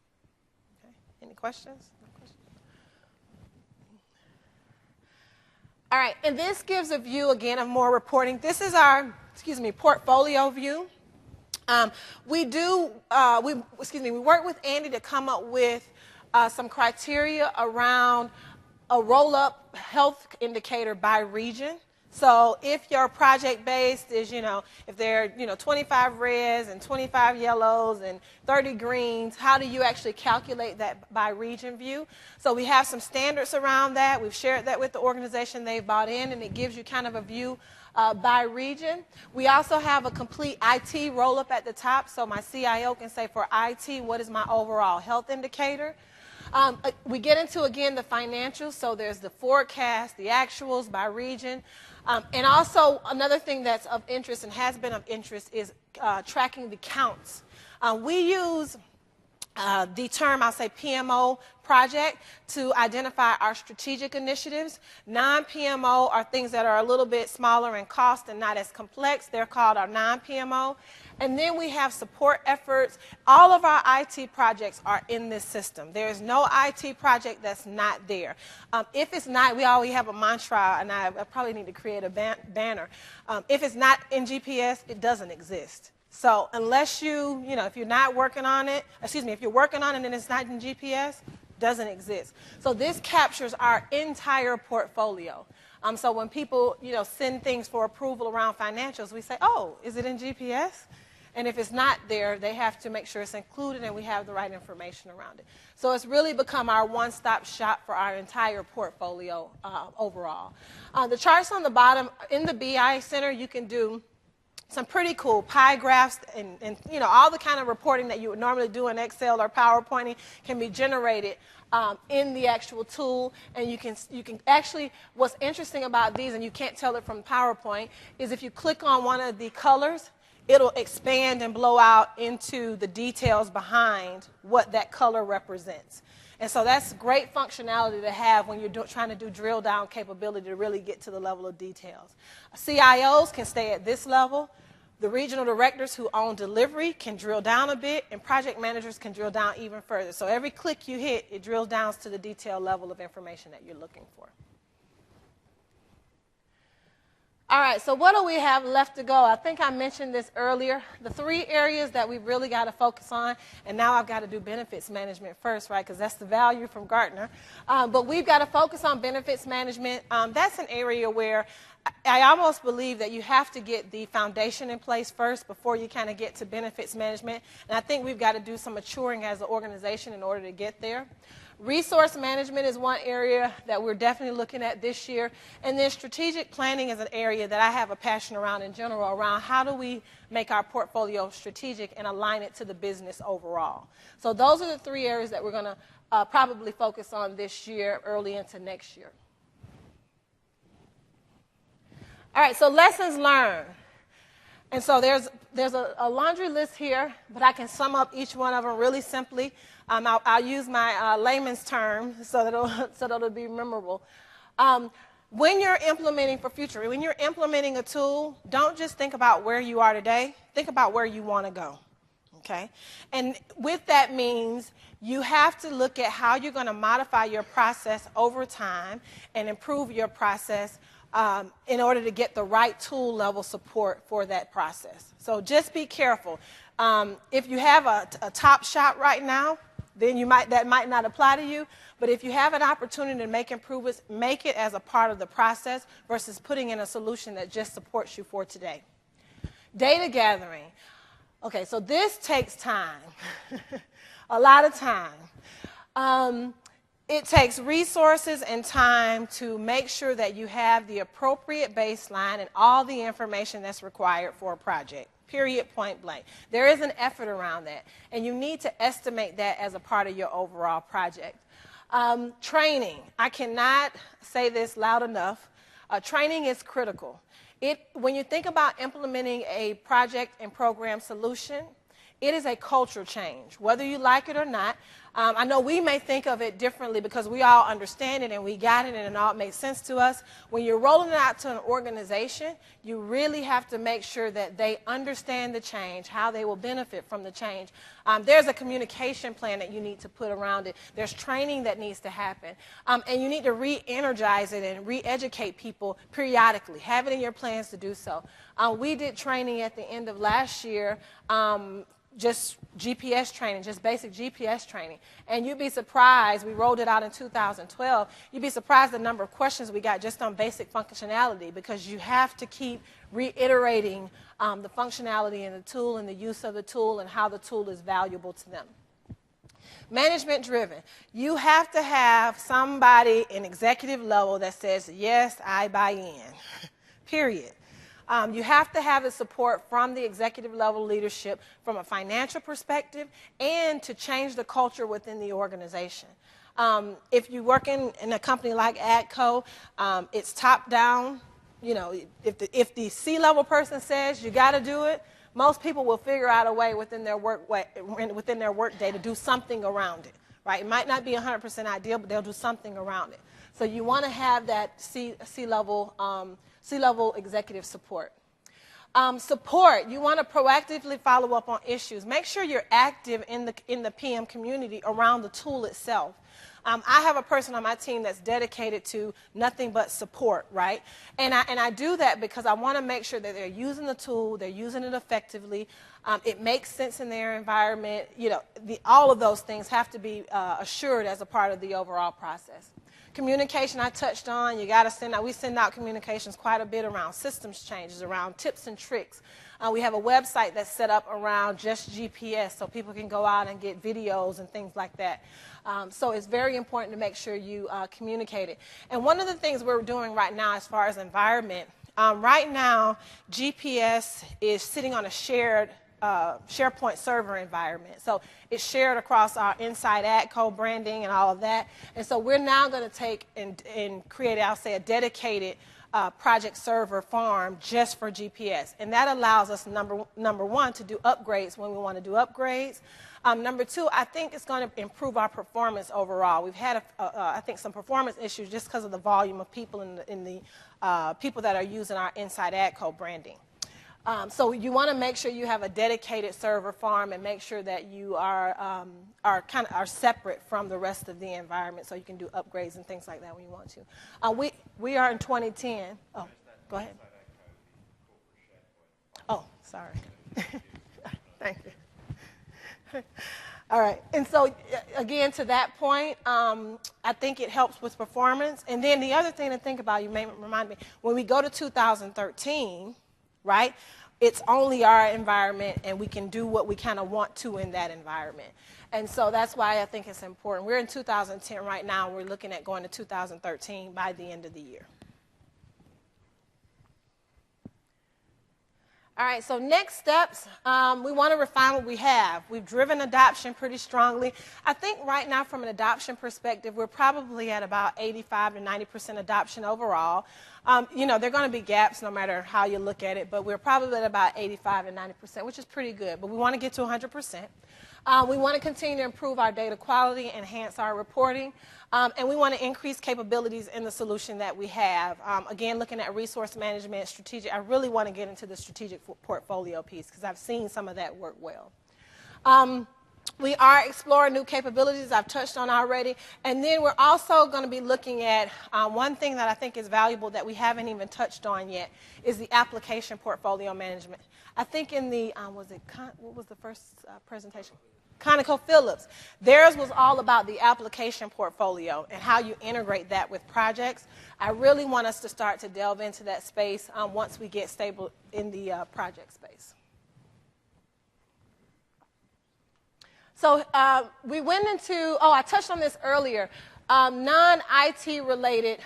Okay. Any questions? No questions? All right, and this gives a view again of more reporting. This is our, portfolio view. We work with Andy to come up with some criteria around a roll-up health indicator by region. So if your project based is, if there are, 25 reds and 25 yellows and 30 greens, how do you actually calculate that by region view? So we have some standards around that. We've shared that with the organization. They've bought in, and it gives you kind of a view by region. We also have a complete IT roll-up at the top, so my CIO can say, for IT, what is my overall health indicator? We get into, again, the financials, so there's the forecast, the actuals by region. And also, another thing that's of interest and has been of interest is tracking the counts. We use the term, I'll say PMO project, to identify our strategic initiatives. Non-PMO are things that are a little bit smaller in cost and not as complex. They're called our non-PMO. And then we have support efforts. All of our IT projects are in this system. There is no IT project that's not there. If it's not, we always have a mantra, and I probably need to create a banner. If it's not in GPS, it doesn't exist. So unless if you're not working on it, if you're working on it and it's not in GPS, doesn't exist. So this captures our entire portfolio. So when people, send things for approval around financials, we say, oh, is it in GPS? And if it's not there, they have to make sure it's included and we have the right information around it. So it's really become our one-stop shop for our entire portfolio overall. The charts on the bottom, in the BI Center, you can do some pretty cool pie graphs and all the kind of reporting that you would normally do in Excel or PowerPointing can be generated in the actual tool. And you can actually, what's interesting about these, and you can't tell it from PowerPoint, is if you click on one of the colors, it'll expand and blow out into the details behind what that color represents. And so that's great functionality to have when you're trying to do drill down capability to really get to the level of details. CIOs can stay at this level. The regional directors who own delivery can drill down a bit, and project managers can drill down even further. So every click you hit, it drills down to the detailed level of information that you're looking for. All right, so what do we have left to go? I think I mentioned this earlier. The 3 areas that we've really got to focus on, and now I've got to do benefits management first, right, because that's the value from Gartner. But we've got to focus on benefits management. That's an area where I almost believe that you have to get the foundation in place first before you kind of get to benefits management. And I think we've got to do some maturing as an organization in order to get there. Resource management is one area that we're definitely looking at this year. And then strategic planning is an area that I have a passion around in general, around how do we make our portfolio strategic and align it to the business overall. So those are the 3 areas that we're going to probably focus on this year, early into next year. All right, so lessons learned. And so there's a laundry list here, but I can sum up each one of them really simply. I'll use my layman's term so that it'll be memorable. When you're implementing for future, when you're implementing a tool, don't just think about where you are today. Think about where you want to go. Okay? And with that means you have to look at how you're going to modify your process over time and improve your process in order to get the right tool level support for that process. So just be careful. If you have a top shot right now, then that might not apply to you. But if you have an opportunity to make improvements, make it as a part of the process versus putting in a solution that just supports you for today. Data gathering. Okay, so this takes time, a lot of time. It takes resources and time to make sure that you have the appropriate baseline and all the information that's required for a project. Period, point blank. There is an effort around that, and you need to estimate that as a part of your overall project. Training. I cannot say this loud enough. Training is critical. When you think about implementing a project and program solution, it is a culture change, whether you like it or not. I know we may think of it differently because we all understand it and we got it and it all makes sense to us. When you're rolling it out to an organization, you really have to make sure that they understand the change, how they will benefit from the change. There's a communication plan that you need to put around it. There's training that needs to happen. And you need to re-energize it and re-educate people periodically. Have it in your plans to do so. We did training at the end of last year, just GPS training, just basic GPS training. And you'd be surprised, we rolled it out in 2012, you'd be surprised the number of questions we got just on basic functionality, because you have to keep reiterating the functionality in the tool and the use of the tool and how the tool is valuable to them. Management driven. You have to have somebody in executive level that says, yes, I buy in, period. You have to have the support from the executive level leadership from a financial perspective and to change the culture within the organization. If you work in a company like ADCO, it's top down. You know, if the C-level person says you got to do it, most people will figure out a way within their work day to do something around it, right? It might not be 100% ideal, but they'll do something around it. So you want to have that C-level executive support. Support, you want to proactively follow up on issues. Make sure you're active in the PM community around the tool itself. I have a person on my team that's dedicated to nothing but support, right? And I do that because I want to make sure that they're using the tool, they're using it effectively, it makes sense in their environment. You know, all of those things have to be assured as a part of the overall process. Communication I touched on, you got to send out, we send out communications quite a bit around systems changes, around tips and tricks. We have a website that's set up around just GPS so people can go out and get videos and things like that. So it's very important to make sure you communicate it. And one of the things we're doing right now as far as environment, right now GPS is sitting on a shared SharePoint server environment. So it's shared across our inside ADCO branding and all of that. And so we're now going to take and create, I'll say, a dedicated project server farm just for GPS. And that allows us, number one, to do upgrades when we want to do upgrades. Number two, I think it's going to improve our performance overall. We've had, I think, some performance issues just because of the volume of people in the people that are using our inside ADCO branding. So you want to make sure you have a dedicated server farm and make sure that you are separate from the rest of the environment so you can do upgrades and things like that when you want to. We are in 2010. Oh, go ahead. Oh, sorry. Thank you. All right. And so, again, to that point, I think it helps with performance. And then the other thing to think about, you may remind me, when we go to 2013, right, it's only our environment, and we can do what we kind of want to in that environment. And so that's why I think it's important. We're in 2010 right now. We're looking at going to 2013 by the end of the year. All right, so next steps, we want to refine what we have. We've driven adoption pretty strongly. I think right now from an adoption perspective, we're probably at about 85 to 90% adoption overall. You know, there are going to be gaps no matter how you look at it, but we're probably at about 85 and 90%, which is pretty good. But we want to get to 100%. We want to continue to improve our data quality, enhance our reporting, and we want to increase capabilities in the solution that we have. Again, looking at resource management, strategic, I really want to get into the strategic portfolio piece because I've seen some of that work well. We are exploring new capabilities I've touched on already, and then we're also going to be looking at one thing that I think is valuable that we haven't even touched on yet is the application portfolio management. I think in the, what was the first presentation? ConocoPhillips. Theirs was all about the application portfolio and how you integrate that with projects. I really want us to start to delve into that space once we get stable in the project space. So we went into, I touched on this earlier, non-IT related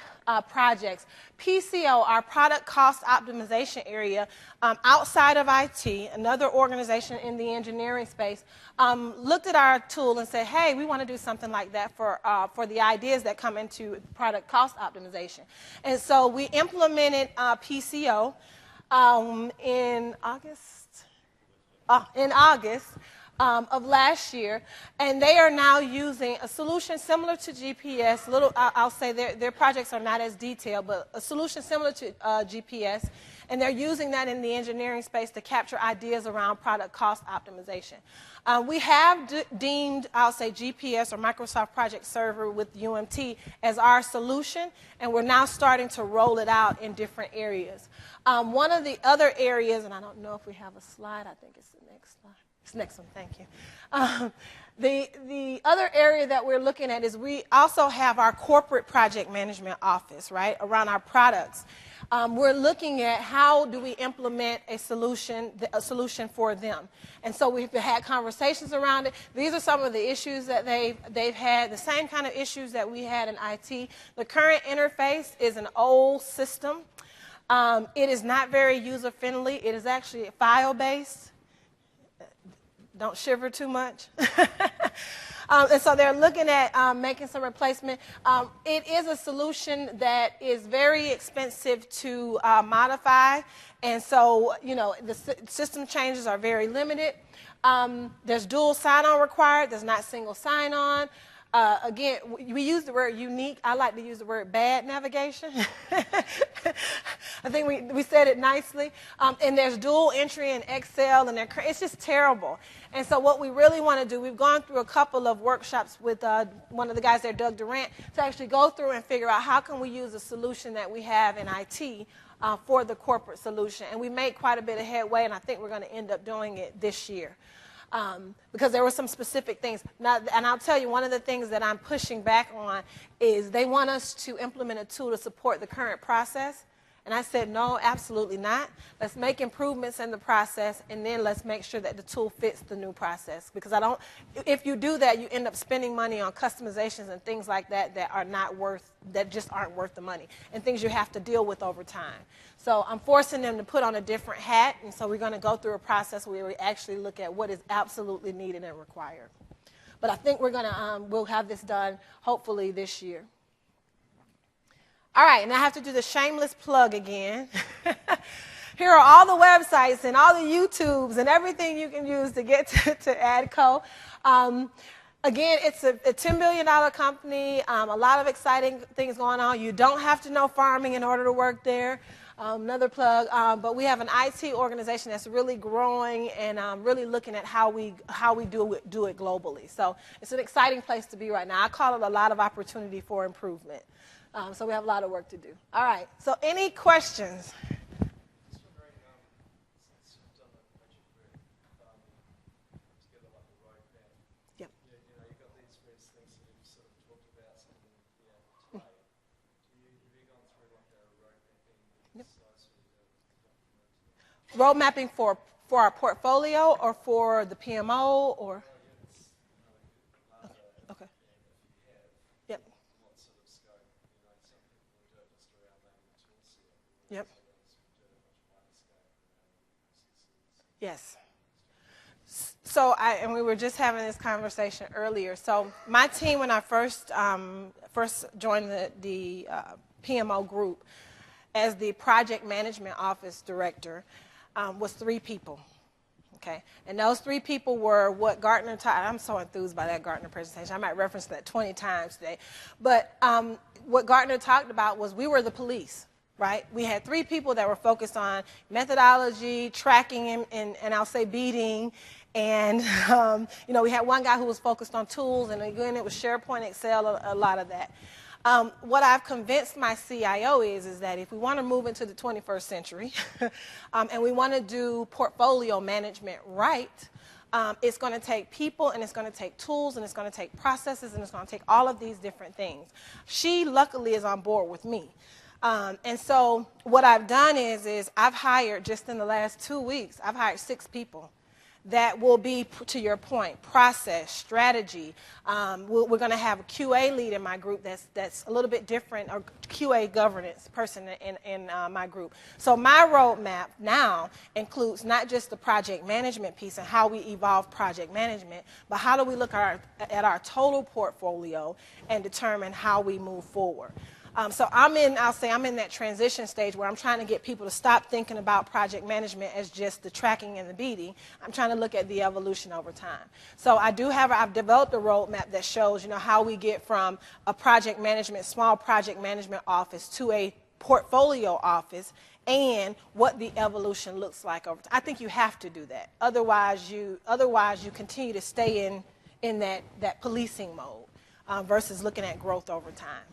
projects. PCO, our product cost optimization area, outside of IT, another organization in the engineering space, looked at our tool and said, hey, we want to do something like that for the ideas that come into product cost optimization. And so we implemented PCO in August. Of last year, and they are now using a solution similar to GPS. I'll say their projects are not as detailed, but a solution similar to GPS, and they're using that in the engineering space to capture ideas around product cost optimization. We have deemed, I'll say, GPS or Microsoft Project Server with UMT as our solution, and we're now starting to roll it out in different areas. One of the other areas, and I don't know if we have a slide, I think it's the next slide. This next one, thank you. The other area that we're looking at is we also have our corporate project management office, right, around our products. We're looking at how do we implement a solution for them. And so we've had conversations around it. These are some of the issues that they've had, the same kind of issues that we had in IT. The current interface is an old system. It is not very user-friendly. It is actually file-based. Don't shiver too much. And so they're looking at making some replacement. It is a solution that is very expensive to modify. And so, you know, the system changes are very limited. There's dual sign-on required. There's not single sign-on. Again, we use the word unique. I like to use the word bad navigation. I think we said it nicely. And there's dual entry in Excel, and it's just terrible. And so what we really want to do, we've gone through a couple of workshops with one of the guys there, Doug Durant, to actually go through and figure out how can we use a solution that we have in IT for the corporate solution. And we made quite a bit of headway, and I think we're going to end up doing it this year. Because there were some specific things. Now, and I'll tell you, one of the things that I'm pushing back on is they want us to implement a tool to support the current process. And I said, no, absolutely not. Let's make improvements in the process, and then let's make sure that the tool fits the new process. Because if you do that, you end up spending money on customizations and things like that that just aren't worth the money, and things you have to deal with over time. So I'm forcing them to put on a different hat, and so we're going to go through a process where we actually look at what is absolutely needed and required. But I think we'll have this done hopefully this year. All right, and I have to do the shameless plug again. Here are all the websites and all the YouTubes and everything you can use to get to ADCO. Again, it's a $10 billion company, a lot of exciting things going on. You don't have to know farming in order to work there. Another plug, but we have an IT organization that's really growing and really looking at how we do it globally. So it's an exciting place to be right now. I call it a lot of opportunity for improvement. So we have a lot of work to do. All right, so any questions? Just wondering, since you've done a project where together like a roadmap, Yep. you've got these various things that you've sort of talked about today. Have you gone through like a road mapping exercise or Road mapping for our portfolio or for the PMO or? Okay. Yep. what sort of scope? Some people will do it just around maybe the tool set. Yep. Others will do it much wider scope around processes. Yes. So and we were just having this conversation earlier. So my team, when I first joined the PMO group as the project management office director, was 3 people. Okay, and those 3 people were what Gartner taught. I'm so enthused by that Gartner presentation. I might reference that 20 times today. But what Gartner talked about was we were the police, right? We had 3 people that were focused on methodology, tracking, and I'll say beating. And, we had one guy who was focused on tools, and again, it was SharePoint, Excel, a lot of that. What I've convinced my CIO is that if we want to move into the 21st century and we want to do portfolio management right, it's going to take people, and it's going to take tools, and it's going to take processes, and it's going to take all of these different things. She, luckily, is on board with me. And so what I've done is I've hired, just in the last 2 weeks, I've hired 6 people that will be, to your point, process, strategy. We're going to have a QA lead in my group that's a little bit different, or QA governance person in my group. So my roadmap now includes not just the project management piece and how we evolve project management, but how do we look at our total portfolio and determine how we move forward. So I'm in that transition stage where I'm trying to get people to stop thinking about project management as just the tracking and the beating. I'm trying to look at the evolution over time. So I've developed a roadmap that shows, how we get from a small project management office to a portfolio office, and what the evolution looks like over time. I think you have to do that. Otherwise you continue to stay in that policing mode versus looking at growth over time.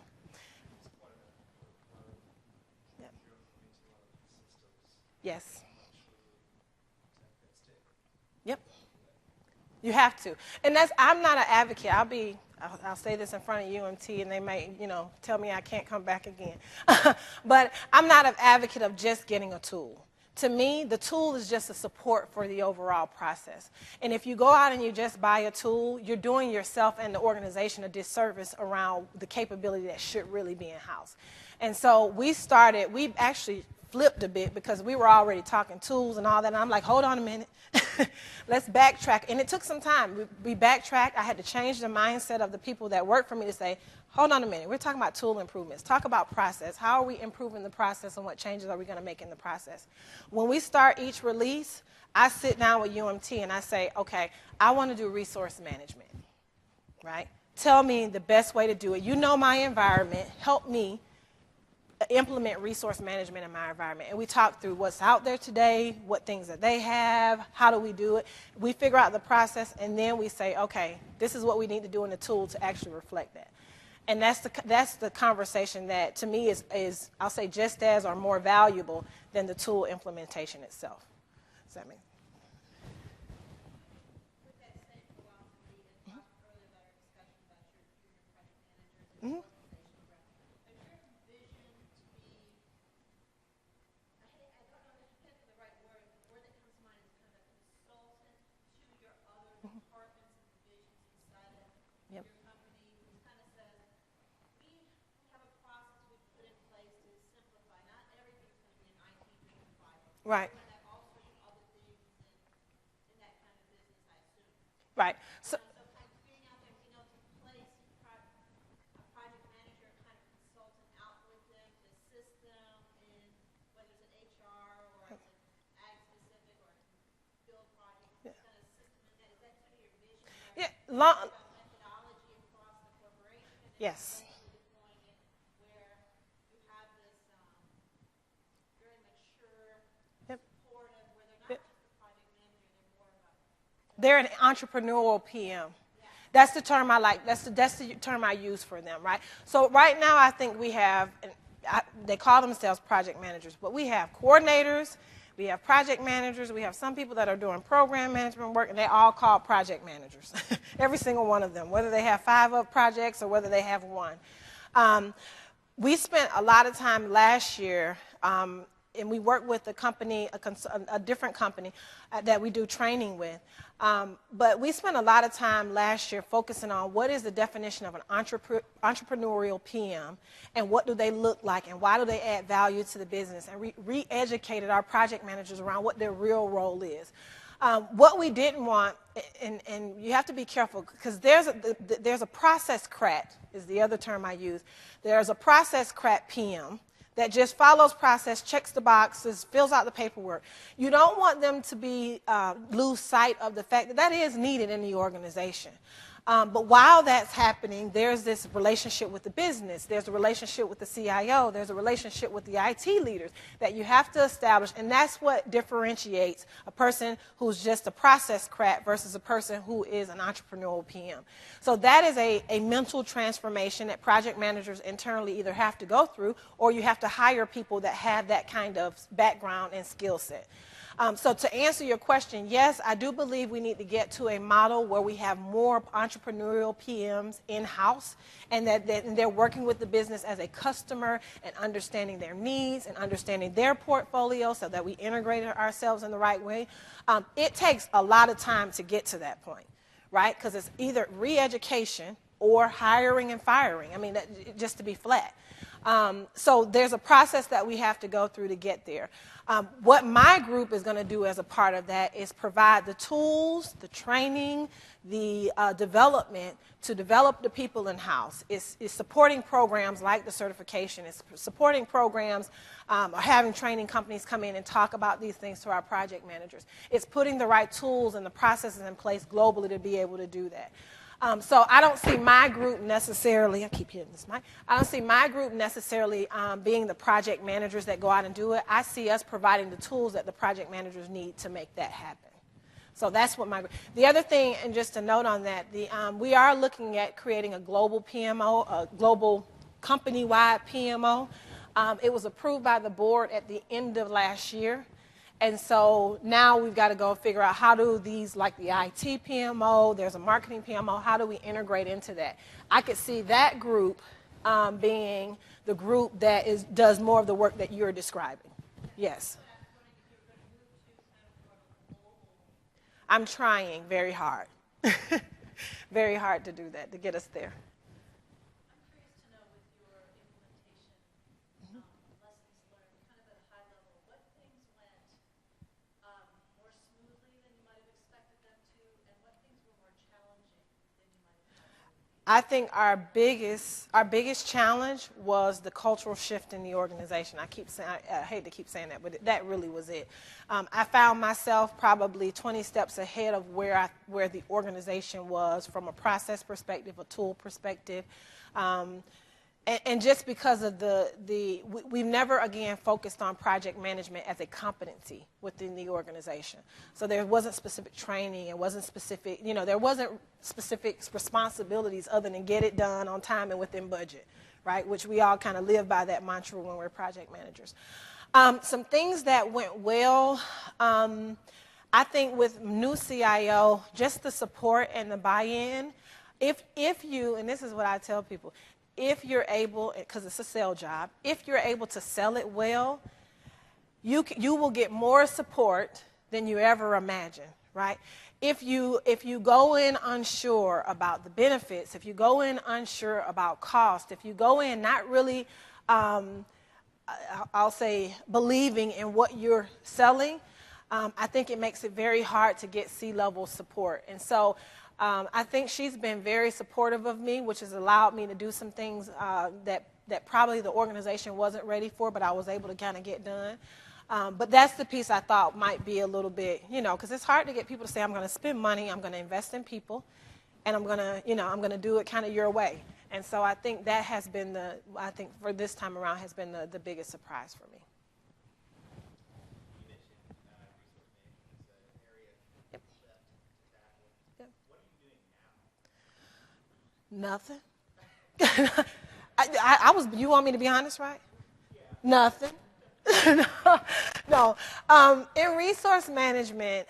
Yes. Yep. You have to. And I'm not an advocate. I'll say this in front of UMT, and they may, tell me I can't come back again. But I'm not an advocate of just getting a tool. To me, the tool is just a support for the overall process. And if you go out and you just buy a tool, you're doing yourself and the organization a disservice around the capability that should really be in-house. And so we actually flipped a bit because we were already talking tools and all that. And I'm like, hold on a minute. Let's backtrack. And it took some time. We backtracked. I had to change the mindset of the people that work for me to say, hold on a minute. We're talking about tool improvements. Talk about process. How are we improving the process and what changes are we going to make in the process? When we start each release, I sit down with UMT and I say, okay, I want to do resource management, right? Tell me the best way to do it. You know my environment. Help me implement resource management in my environment. And we talk through what's out there today, what things that they have, how do we do it. We figure out the process, and then we say, okay, this is what we need to do in the tool to actually reflect that. And that's the conversation that, to me, is I'll say just as or more valuable than the tool implementation itself. Does that mean? With that same philosophy, and talked earlier about our discussion about your junior project managers and organizational growth, is your vision to be, I don't know, I can't think of the right word, but the word that comes to mind is kind of a consultant to your other departments and divisions inside of your company, who kind of says, we have a process we put in place to simplify. Not everything's going to be an IT-driven project. Right. We're going to have all sorts of other things in that kind of business, I assume. Right. So, So kind of being out there, being able to place a project manager kind of consultant out with them to assist them in whether it's an HR or it's an ag specific or build project, kind of assist them in that. Is that sort of your vision? yeah, About methodology across the corporation and yes. deploying it where you have this very mature, Yep. supportive, where they're not just a project manager, they're more of a They're an entrepreneurial PM. That's the term I like. That's the term I use for them, right? So right now I think we have, they call themselves project managers, but we have coordinators, we have project managers, we have some people that are doing program management work, and they all call project managers, every single one of them, whether they have 5 projects or whether they have 1. We spent a lot of time last year, and we work with a company, a different company that we do training with. But we spent a lot of time last year focusing on what is the definition of an entrepreneurial PM and what do they look like and why do they add value to the business, and re-educated our project managers around what their real role is. What we didn't want, and you have to be careful because there's a process crat is the other term I use. There's a process crat PM that just follows process, checks the boxes, fills out the paperwork. You don't want them to lose sight of the fact that is needed in the organization. But while that's happening, there's this relationship with the business. There's a relationship with the CIO. There's a relationship with the IT leaders that you have to establish, and that's what differentiates a person who's just a process crat versus a person who is an entrepreneurial PM. So that is a mental transformation that project managers internally either have to go through or you have to hire people that have that kind of background and skill set. So to answer your question, yes, I do believe we need to get to a model where we have more entrepreneurial PMs in-house and that they're working with the business as a customer and understanding their needs and understanding their portfolio so that we integrate ourselves in the right way. It takes a lot of time to get to that point, right? Because it's either re-education or hiring and firing. I mean, just to be flat. So there's a process that we have to go through to get there. What my group is going to do as a part of that is provide the tools, the training, the development to develop the people in-house. It's supporting programs like the certification. It's supporting programs or having training companies come in and talk about these things to our project managers. It's putting the right tools and the processes in place globally to be able to do that. So I don't see my group necessarily, I keep hitting this mic, I don't see my group necessarily being the project managers that go out and do it. I see us providing the tools that the project managers need to make that happen. So that's what my group. The other thing, and just a note on that, we are looking at creating a global PMO, a global company-wide PMO. It was approved by the board at the end of last year. And so now we've got to go figure out how do these, like the IT PMO, there's a marketing PMO, how do we integrate into that? I could see that group being the group that does more of the work that you're describing. Yes. I'm trying very hard. Very hard to do that, to get us there. I'm curious to know with your implementation lessons learned, kind of at a high level, what things went more smoothly than you might have expected them to, and what things were more challenging than you might have thought? I think our biggest challenge was the cultural shift in the organization. I hate to keep saying that, but that really was it. I found myself probably 20 steps ahead of where the organization was from a process perspective, a tool perspective. And just because of we've never again focused on project management as a competency within the organization. So there wasn't specific training, it wasn't specific, there wasn't specific responsibilities other than get it done on time and within budget, right? Which we all kind of live by that mantra when we're project managers. Some things that went well, I think with new CIO, just the support and the buy-in. If you, and this is what I tell people, if you're able, because it's a sell job, if you're able to sell it well, you will get more support than you ever imagined, right? If you go in unsure about the benefits, if you go in unsure about cost, if you go in not really, I'll say, believing in what you're selling, I think it makes it very hard to get C-level support. And so I think she's been very supportive of me, which has allowed me to do some things that probably the organization wasn't ready for, but I was able to kind of get done. But that's the piece I thought might be a little bit, because it's hard to get people to say, I'm going to spend money, I'm going to invest in people, and I'm going to do it kind of your way. And so I think that has been I think for this time around has been the biggest surprise for me. Nothing. You want me to be honest, right? Yeah. Nothing. No. In resource management,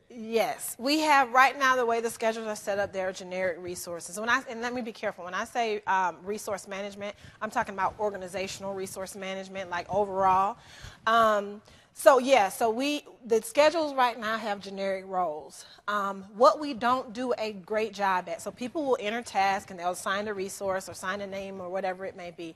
yes, we have right now the way the schedules are set up, there are generic resources. And let me be careful. When I say resource management, I'm talking about organizational resource management, like overall. So the schedules right now have generic roles. What we don't do a great job at, so people will enter task and they'll assign a resource or sign a name or whatever it may be.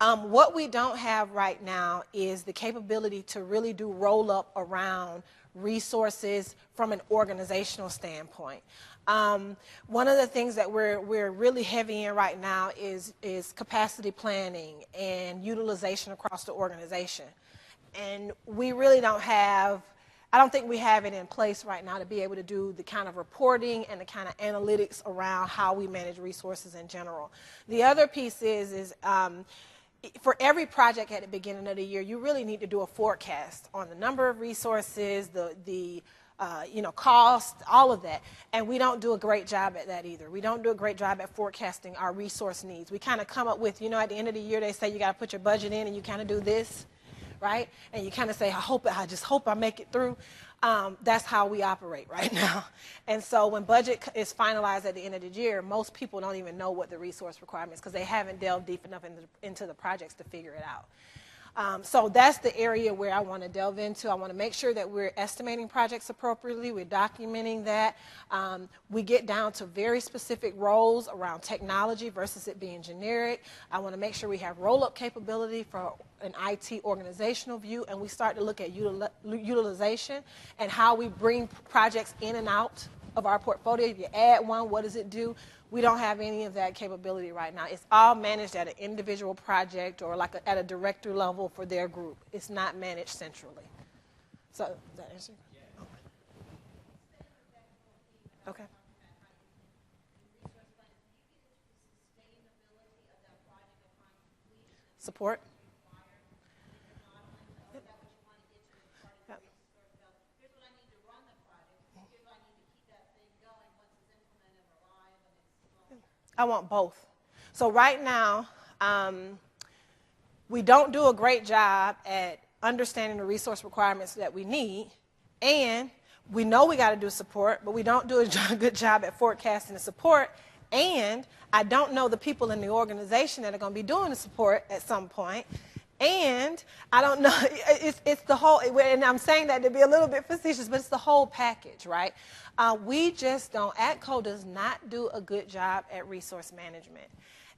What we don't have right now is the capability to really do roll-up around resources from an organizational standpoint. One of the things that we're really heavy in right now is capacity planning and utilization across the organization. And we really I don't think we have it in place right now to be able to do the kind of reporting and the kind of analytics around how we manage resources in general. The other piece is for every project at the beginning of the year, you really need to do a forecast on the number of resources, the cost, all of that. And we don't do a great job at that either. We don't do a great job at forecasting our resource needs. We kind of come up with, at the end of the year, they say you got to put your budget in and you kind of do this, right? And you kind of say, I just hope I make it through. That's how we operate right now. And so when budget is finalized at the end of the year, most people don't even know what the resource requirements because they haven't delved deep enough into the projects to figure it out. So that's the area where I want to delve into. I want to make sure that we're estimating projects appropriately. We're documenting that. We get down to very specific roles around technology versus it being generic. I want to make sure we have roll-up capability for an IT organizational view, and we start to look at utilization and how we bring projects in and out of our portfolio. If you add one, what does it do? We don't have any of that capability right now. It's all managed at an individual project or at a director level for their group. It's not managed centrally. So, does that answer? Yeah. Okay. Support. I want both. So right now, we don't do a great job at understanding the resource requirements that we need, and we know we got to do support, but we don't do a good job at forecasting the support, and I don't know the people in the organization that are going to be doing the support at some point, and I don't know, it's the whole, and I'm saying that to be a little bit facetious, but it's the whole package, right? We just don't, ATCO does not do a good job at resource management.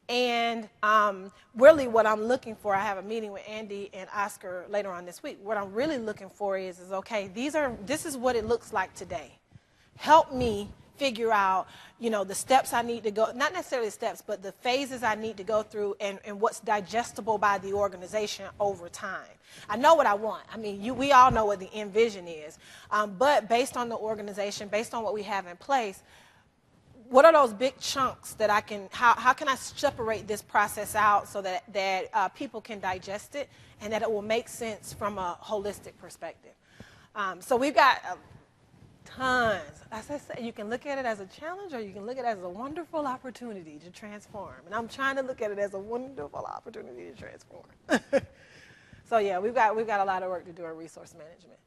And really what I'm looking for, I have a meeting with Andy and Oscar later on this week. What I'm really looking for is okay, this is what it looks like today. Help me figure out, the steps I need to go, not necessarily the steps, but the phases I need to go through and what's digestible by the organization over time. I know what I want. I mean, we all know what the end vision is. But based on the organization, based on what we have in place, what are those big chunks that I can, how can I separate this process out so that people can digest it and that it will make sense from a holistic perspective? So we've got tons. As I say, you can look at it as a challenge or you can look at it as a wonderful opportunity to transform. And I'm trying to look at it as a wonderful opportunity to transform. So yeah, we've got a lot of work to do in resource management.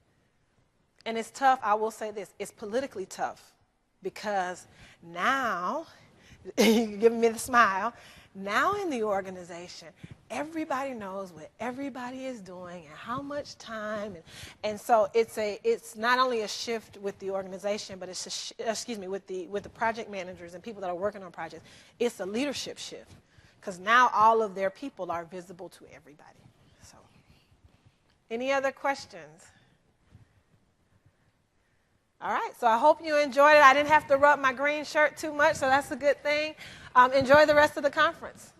And it's tough, I will say this, it's politically tough. Because now, you're giving me the smile, now in the organization, everybody knows what everybody is doing and how much time. And so it's not only a shift with the organization, but it's with the project managers and people that are working on projects. It's a leadership shift because now all of their people are visible to everybody. So, any other questions? All right, so I hope you enjoyed it. I didn't have to rub my green shirt too much, so that's a good thing. Enjoy the rest of the conference.